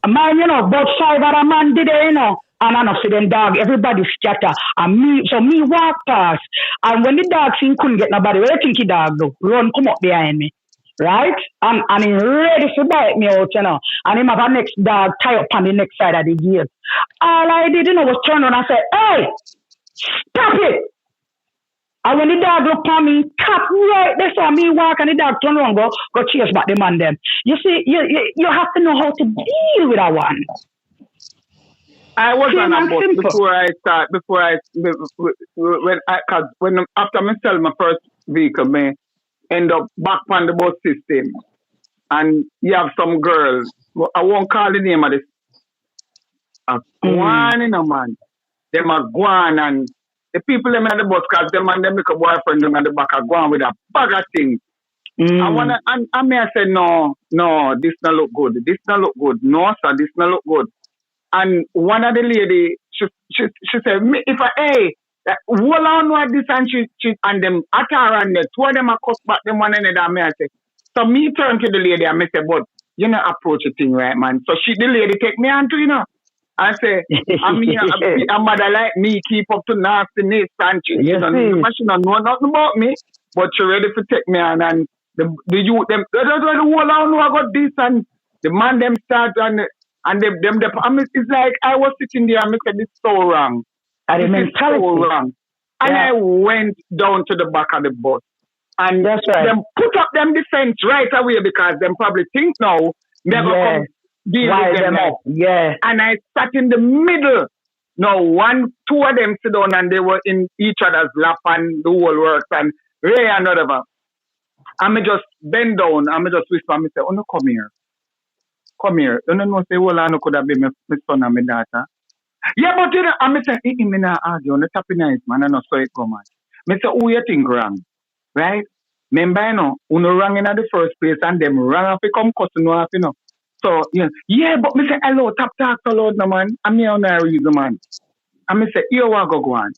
Man, about 5 other man did it, And I know see them dog, everybody scatter. And me walk past. And when the dog seen couldn't get nobody, what do you think the dog do? Run, come up behind me. Right? And he ready to bite me out, And him have a next dog tie up on the next side of the gate. All I did, was turn around and say, hey, stop it. And when the dog look at me, tap right there, saw me walk and the dog turn around, go chase back the man them. You see, you have to know how to deal with that one. I was on a bus when after I sell my first vehicle, me end up back on the bus system, and you have some girls. I won't call the name of this. Guan in a man. Them are Guan, and the people them in the bus, cause them and them make a boyfriend them at the back are Guan with a bag of things. I may say no, this not look good. This not look good. No, sir, this not look good. And one of the lady, she said, if hold on with this, and she and them at her and the two of them are cut back them one another. Me I say, so me turn to the lady and me say, but you know approach the thing right, man. So the lady take me on to, I say, a mother like me keep up to nastiness and she don't know nothing about me, but she ready to take me on, and the youth them hold on I got this, and the man them start and them it's like I was sitting there and I said, this is so wrong. And this is so wrong. And I went down to the back of the bus. And that's right. Them put up them defense right away because them probably think now never come deal with them now. Yeah. And I sat in the middle. Now two of them sit down and they were in each other's lap and the whole works and Ray and whatever. And me just bend down and me just whisper and me say, oh no, come here. Come here. You know, say, well, I know could have been my son and my daughter. Yeah, but you know, I say, me not argue. On the top nice, man. I know so it come on. Me say, who you think wrong? Right? Remember, who wrong in the first place and them wrong if you come cut off, So, yeah, but me say, hello, talk so loud, no, man. I'm here on the reason, man. And me say, here what go on.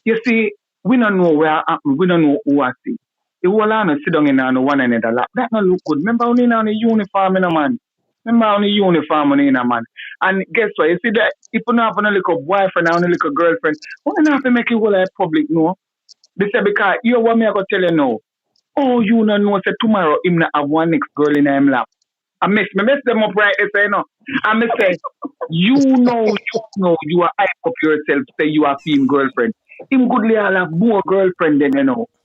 You see, we don't know where happened. We don't know who I see. The whole on sit down in on one another lap. That not look good. Remember, only on the uniform, man. Remember on the uniform, man. And guess what? You see that if you don't have a little boyfriend or a little girlfriend, why not have to make it all public, no? They say, because you want me to tell you now. Oh, you don't know, say tomorrow, him not have one next girl in him lap. I mess them up right, they say, no. I say, you know, you are hype up yourself, say you are female girlfriend. Him goodly I'll have more girlfriend than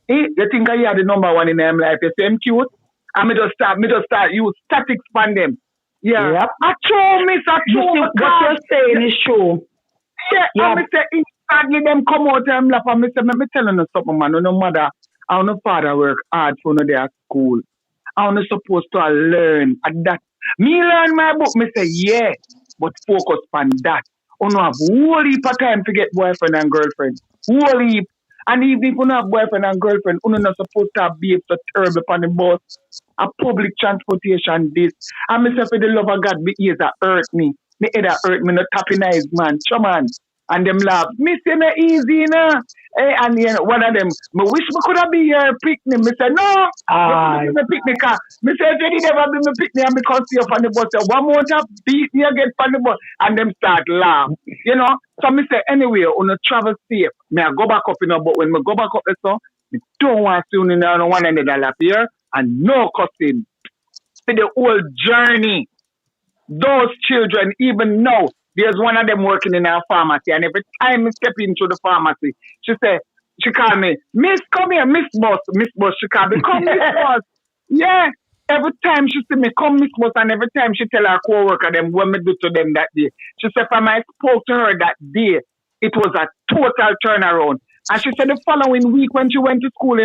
you think I have the number one in him life, you say him cute? I me just start, you statics on them. Yeah. Yep. I told me, what you're saying is true. Yeah, I say, instantly them come out and laugh, and me say, me telling you something, man, no mother, I no father work hard for no day at school. I'm not supposed to learn at that. Me learn my book, me say, yeah, but focus on that. You no have whole heap of time to get boyfriend and girlfriend. Whole heap. And even if you don't have boyfriend and girlfriend, you're not supposed to be so terrible on the bus. A public transportation, this. And me say, for the love of God, be ears that hurt me. Me head that hurt me, not tapping eyes, man. Come on. And them laugh. Me say, me easy, nah. Hey, and one of them, me wish me could have been here picnic. Me say, no. Me picnic. Me say, if you never be me picnic and me come see you on the bus, one more time, beat me again on the bus. And them start laugh. So me say, anyway, on a travel safe, me I go back up, but when me go back up, so, me don't want to see you one another lap here and no cussing. See the whole journey. Those children, even now, there's one of them working in our pharmacy, and every time I step into the pharmacy, she call me, Miss, come here, Miss Boss, she call me, come Miss Boss. Yeah, every time she see me, come Miss Boss, and every time she tell her co-worker them what me do to them that day. She said, from I spoke to her that day, it was a total turnaround. And she said the following week when she went to school,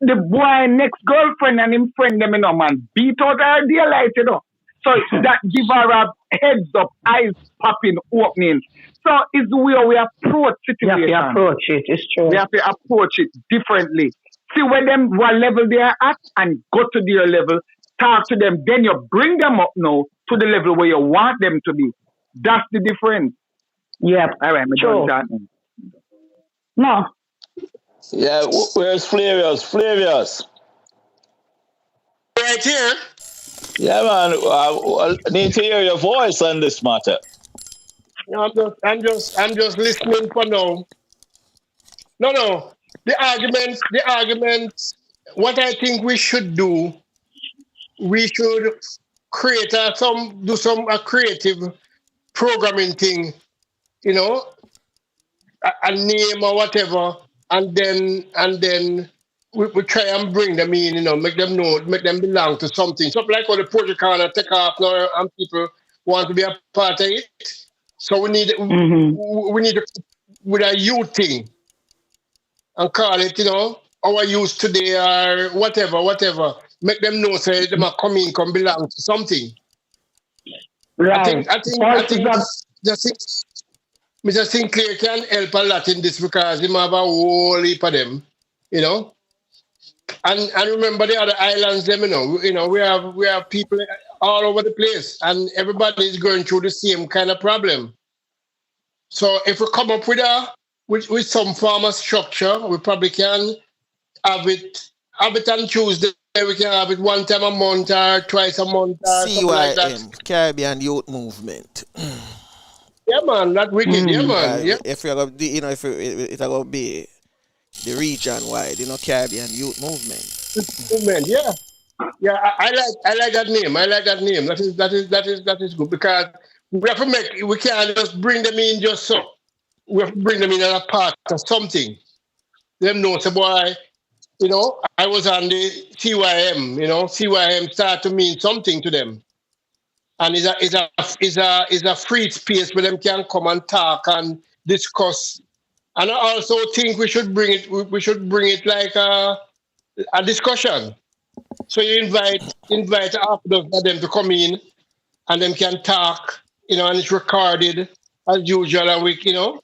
the boy next girlfriend and him friend them, man, beat out her daylight, So that give her a heads up, eyes popping, opening. So it's the way we approach situation. We have to approach it, it's true. We have to approach it differently. See where them what level they are at and go to their level, talk to them, then you bring them up now to the level where you want them to be. That's the difference. Yeah. All right, true. No. Yeah, where's Flavius? Flavius. Right here. Yeah, man. I need to hear your voice on this matter. No, I'm just listening for now. No. The arguments. What I think we should do, we should create do some creative programming thing, a name or whatever, and then we try and bring them in, make them know, make them belong to something. Something like how the project kind take off now, and people want to be a part of it. So we need with a youth thing and call it, our youth today or whatever. Make them know, say they might come belong to something. Right. I think Mr. Sinclair can help a lot in this because he have a whole heap of them, And remember the other islands, them, we have people all over the place, and everybody is going through the same kind of problem. So if we come up with some form of structure, we probably can have it on Tuesday. We can have it one time a month or twice a month or something like that. Caribbean Youth Movement. Yeah, man, that wicked. Yeah, man. Yeah. If you're gonna be, if it's gonna be the region wide, Caribbean Youth Movement. Movement, yeah. Yeah, I like that name. I like that name. That is good because we have to we can't just bring them in just so. We have to bring them in as a part of something. Them know, so boy, I was on the CYM. CYM start to mean something to them, and is a free space where them can come and talk and discuss. And I also think we should bring it. We should bring it like a discussion. So you invite half of them to come in, and them can talk. And it's recorded as usual, and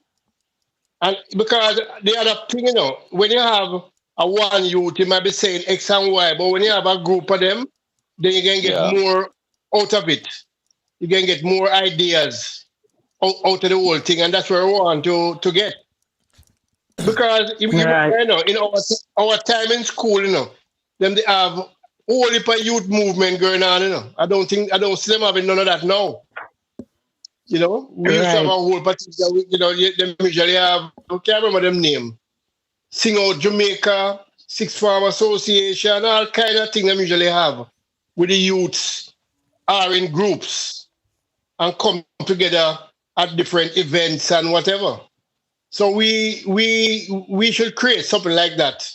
and because the other thing, when you have a one youth, you might be saying X and Y, but when you have a group of them, then you can get more out of it. You can get more ideas out of the whole thing, and that's where we want to get. Because in our time in school, them they have all the youth movement going on. I don't see them having none of that now. We used to have a whole particular, them usually have, I can't remember them name. Sing Out Jamaica, Sixth Form Association, all kind of things them usually have with the youths are in groups and come together at different events and whatever. So we should create something like that.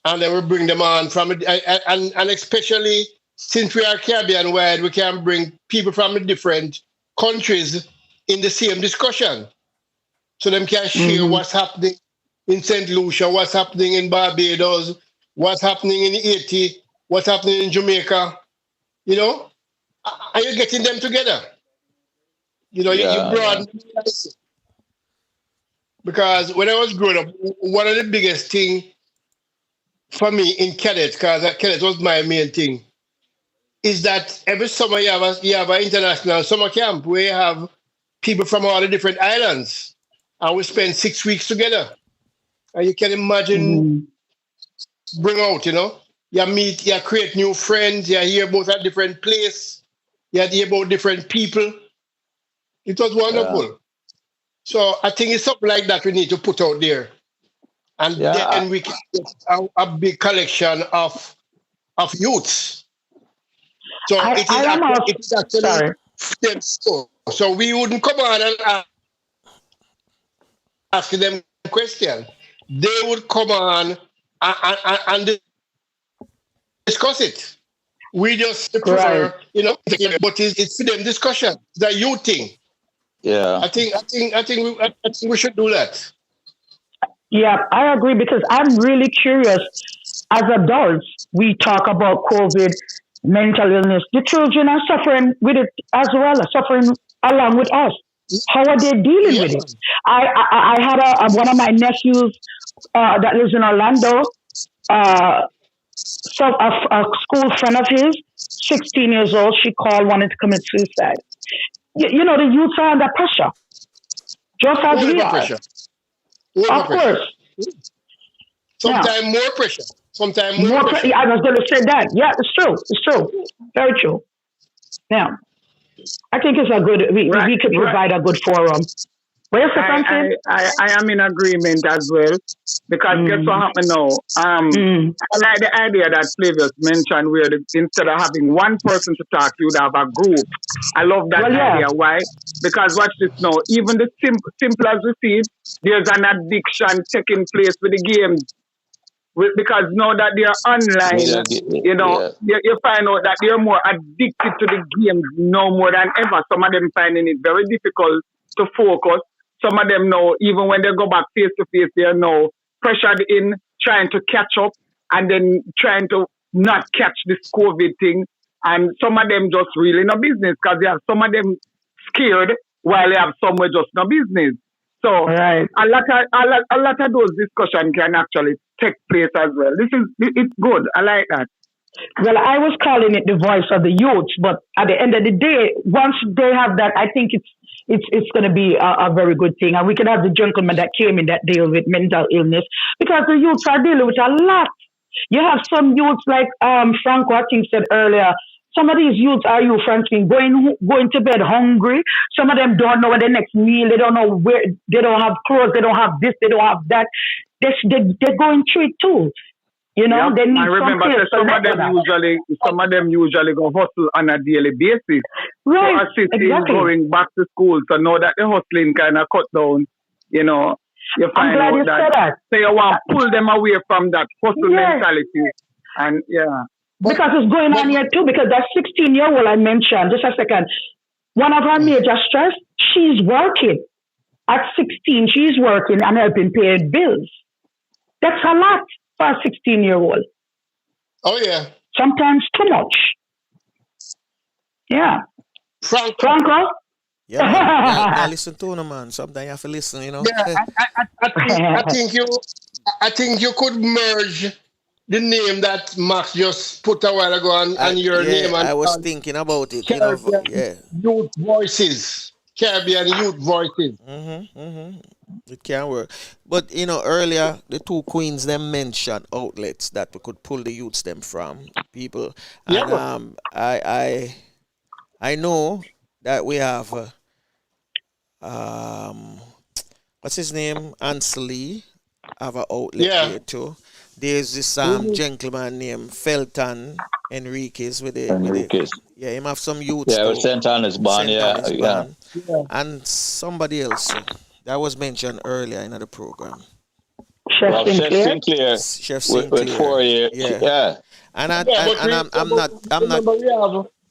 And then we bring them on from it, and especially since we are Caribbean wide, we can bring people from the different countries in the same discussion. So them can share what's happening in St. Lucia, what's happening in Barbados, what's happening in Haiti, what's happening in Jamaica, and you're getting them together. You broaden. Because when I was growing up, one of the biggest things for me in cadet, because cadet was my main thing, is that every summer you have an international summer camp where you have people from all the different islands, and we spend 6 weeks together. And you can imagine, bring out, you meet, you create new friends, you hear about a different place, you hear about different people. It was wonderful. Yeah. So I think it's something like that we need to put out there. And then we can get a big collection of youths. So it is actually them. So we wouldn't come on and ask them a question. They would come on and discuss it. We just prefer, but it's for them discussion. It's a youth thing. Yeah, I think we should do that. Yeah, I agree because I'm really curious as adults, we talk about COVID, mental illness. The children are suffering with it as well, suffering along with us. How are they dealing with it? I had one of my nephews that lives in Orlando. So a school friend of his, 16 years old, she called, wanted to commit suicide. You know, the youth are under pressure, just as we are. Pressure. Of course. Sometimes more pressure. Sometimes more pressure. I was going to say that. Yeah, it's true. It's true. Very true. Yeah. I think it's a good, we could provide a good forum. I am in agreement as well, because guess what happened now? I like the idea that Flavius mentioned, where instead of having one person to talk, you'd have a group. I love that idea. Why? Because watch this now. Even the simple as we see it, there's an addiction taking place with the games. Because now that they're online, you find out that they're more addicted to the games now more than ever. Some of them finding it very difficult to focus. Some of them now, even when they go back face to face, they are now pressured in trying to catch up and then trying to not catch this COVID thing. And some of them just really no business, because they have some of them scared while they have some with just no business. So a lot of those discussions can actually take place as well. It's good. I like that. Well, I was calling it the voice of the youth, but at the end of the day, once they have that, I think it's going to be a very good thing. And we can have the gentleman that came in that deal with mental illness, because the youths are dealing with a lot. You have some youths like Franco, I think, said earlier. Some of these youths are Frankly, going to bed hungry. Some of them don't know what the next meal. They don't know where. They don't have clothes. They don't have this. They don't have that. They're going through it too. You know, they need I remember some of them usually go hustle on a daily basis. Right. So assisting going back to school. So now that the hustling kind of cut down, you know, you find out that. So you want to pull them away from that hustle mentality. And because it's going on here too, because that 16-year-old I mentioned, just a second, one of her major stress, she's working. At 16, she's working and helping pay bills. That's a lot for a 16-year-old. Oh, yeah. Sometimes too much. Yeah. Franco? Yeah, I listen to him, man. Sometimes you have to listen, you know. Yeah, I think you could merge the name that Max just put a while ago and your name. And I was thinking about it. Caribbean Youth Voices. Caribbean Youth Voices. It can work. But, you know, earlier, the two queens, them mentioned outlets that we could pull the youths them from, people. And I know that we have, what's his name? Ansley have an outlet here too. There's this gentleman named Felton Enriquez with it. Yeah, him have some youth. Yeah, with St. Anna's Band, And somebody else that was mentioned earlier in the program. Chef Sinclair. Chef Sinclair. With 4 years. Yeah. And I'm not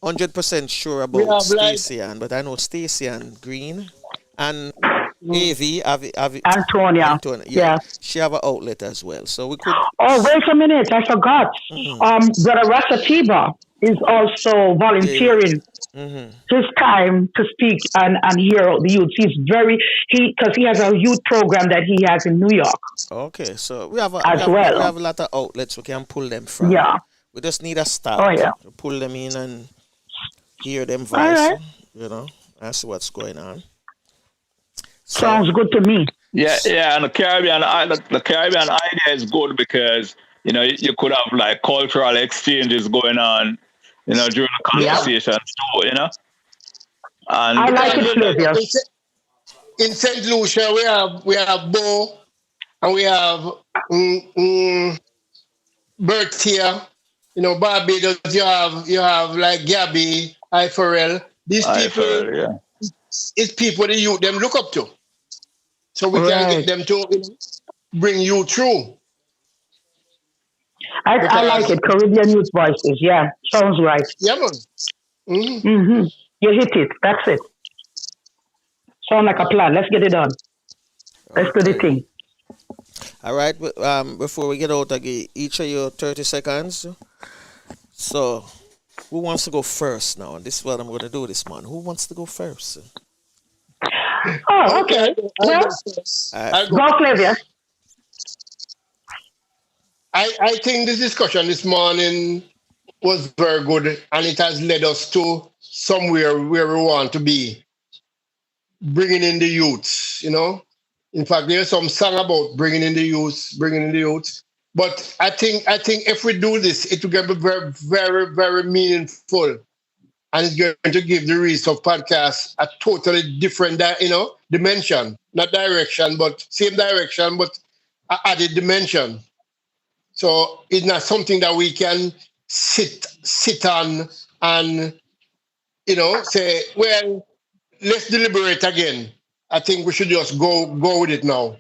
100% sure about Stacey Ann, but I know Stacey Ann Green and Antonia. Yeah. She have an outlet as well. So we could. Oh, wait a minute. I forgot. Brother Rasatiba is also volunteering his time to speak and hear out the youth. Because he has a youth program that he has in New York. Okay. So we have we have a lot of outlets we can pull them from. Yeah. We just need a start to pull them in and hear them voice, you know, and see what's going on. So, sounds good to me. Yeah, and the Caribbean idea is good because, you know, you could have like cultural exchanges going on, you know, during the conversations too, you know. And I like it, Flavius. In St. Lucia, we have Bo and we have Bertia. You know, Barbados, you have like Gabby, Iforel. These people, it's people the youth them look up to. So we can get them to bring you through. I like it. Caribbean Youth Voices. Yeah, sounds right. Yeah, man. You hit it. That's it. Sound like a plan. Let's get it done. Let's do the thing. All right. Before we get out, I give each of you 30 seconds. So, who wants to go first now? And this is what I'm going to do this month. Who wants to go first? Oh, okay. I'll Well, go first. Uh, I'll go. go, Flavia. I think this discussion this morning was very good, and it has led us to somewhere where we want to be, bringing in the youths, you know. In fact, there's some song about bringing in the youths, bringing in the youths. But I think if we do this, it will get very, very, very meaningful, and it's going to give the Reese of podcast a totally different, dimension, not direction, but same direction, but a added dimension. So it's not something that we can sit on and, say, well, let's deliberate again. I think we should just go with it now.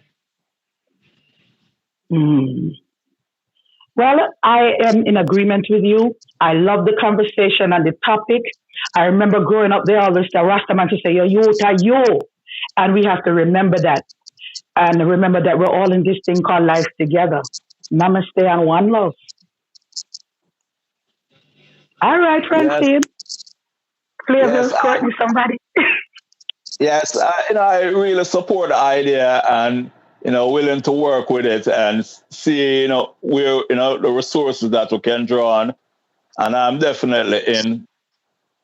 Mm. Well, I am in agreement with you. I love the conversation and the topic. I remember growing up, they always say, Rastaman to say, yo, youth are you. And we have to remember that. And remember that we're all in this thing called life together. Namaste and one love. All right, Francine. Flavor, Yes, Courtney, somebody. Yes, I really support the idea and, willing to work with it and see, where, the resources that we can draw on. And I'm definitely in.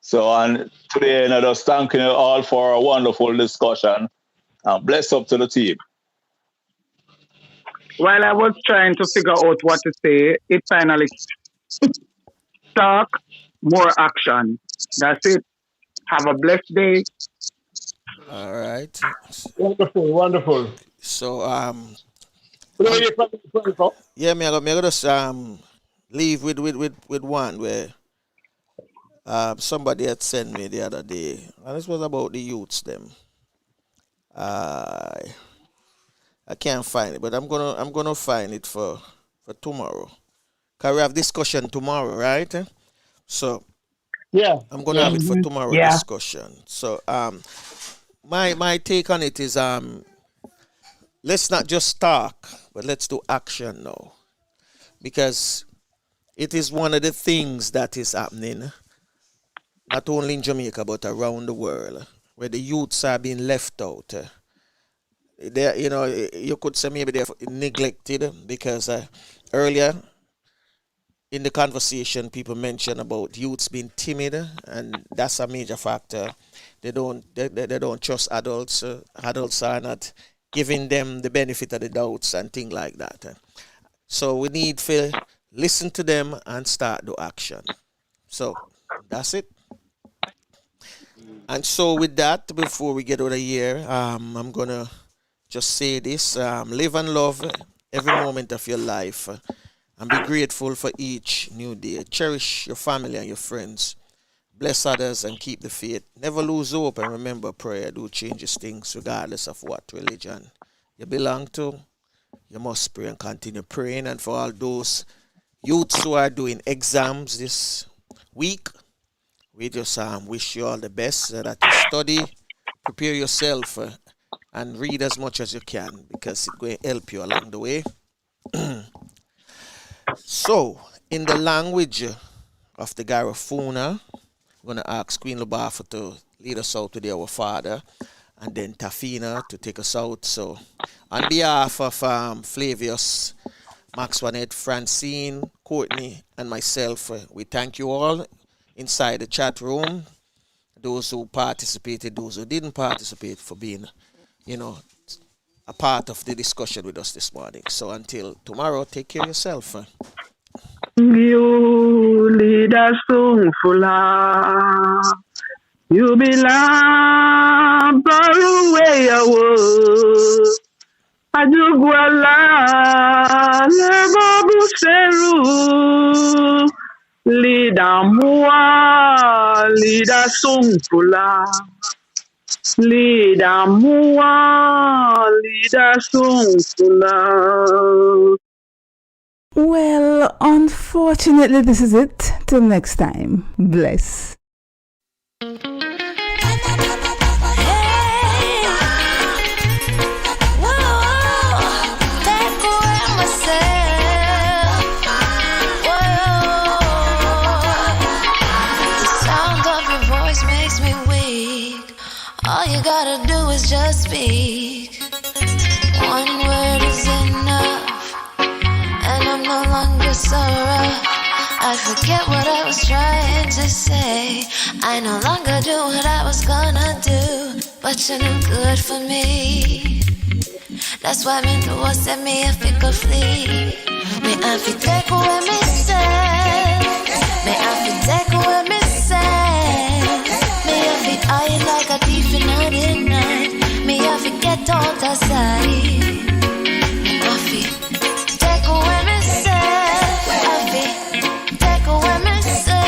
So, and today, just thanking you all for a wonderful discussion. And bless up to the team. While I was trying to figure out what to say, it finally talk, more action. That's it. Have a blessed day. all right. Wonderful, wonderful. So, yeah, me I go just leave with one where somebody had sent me the other day, and this was about the youths them. I can't find it, but I'm gonna find it for tomorrow. Cause we have discussion tomorrow, right? So Yeah. I'm gonna have it for tomorrow Yeah. discussion. So my take on it is let's not just talk, but let's do action now. Because it is one of the things that is happening, not only in Jamaica but around the world, where the youths are being left out. You could say maybe they're neglected because earlier in the conversation, people mentioned about youths being timid, and that's a major factor. They don't trust adults. Adults are not giving them the benefit of the doubts and things like that. So we need to listen to them and start the action. So that's it. And so with that, before we get out of here, I'm gonna just say this: live and love every moment of your life, and be grateful for each new day. Cherish your family and your friends. Bless others and keep the faith. Never lose hope, and remember, prayer do changes things regardless of what religion you belong to. You must pray and continue praying. And for all those youths who are doing exams this week, we just wish you all the best so that you study, prepare yourself, and read as much as you can, because it's going to help you along the way. So, in the language of the Garifuna, I'm going to ask Queen Lubafa to lead us out to the Our Father, and then Tafina to take us out. So, on behalf of Flavius, Max Wanet, Francine, Courtney, and myself, we thank you all inside the chat room, those who participated, those who didn't participate, for being, a part of the discussion with us this morning. So until tomorrow, take care of yourself. You lead us so full. You belong far away away. Ajugwala lebo buseru. Lida mua, lida sungfula. Lida mua, lida sungfula. Well, unfortunately, this is it. Till next time. Bless. Take away voice makes me weak. All you gotta do is just speak. One word is enough, and I'm no longer so rough. I forget what I was trying to say. I no longer do what I was gonna do, but you're no good for me. That's why me do what set me if it could flee. Me have to take away me say. Me have to take away me say. Me have to hide like a thief in the night. Me have to get out of sight. Me have to take away me say. Have to take away me say.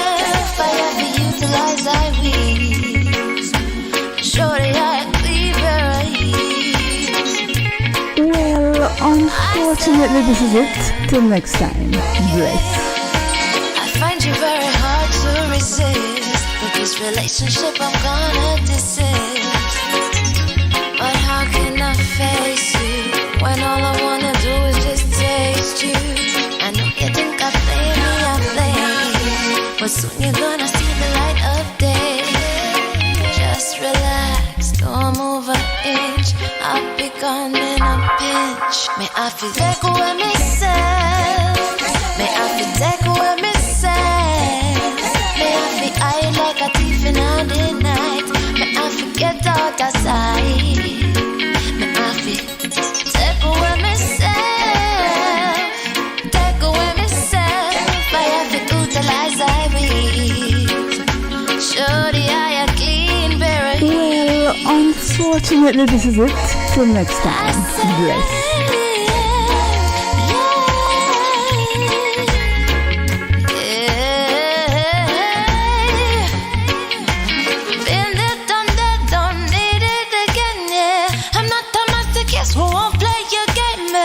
I have to utilize I wings. Surely I cleave your eyes. Well, unfortunately, this is it. Till next time, bless. I find you very hard to resist. With this relationship I'm gonna desist. But how can I face you when all I wanna do is just taste you? I know you think I play me, I play you, but soon you're gonna see the light of day. Just relax, don't move an inch. I'll be gone in a pinch. May I feel take away myself. May I feel take away myself. May I feel hide like a thief in the night. May I forget out of sight. May I feel take away myself. Take away myself. I have to utilize I will. Surely I are clean, very. Well, unfortunately, this is it. Till next time, bless. Who won't play your game?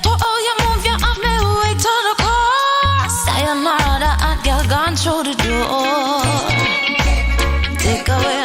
To all you move, you off me way to the core. Sayonara, the hot girl gone through the door. Take away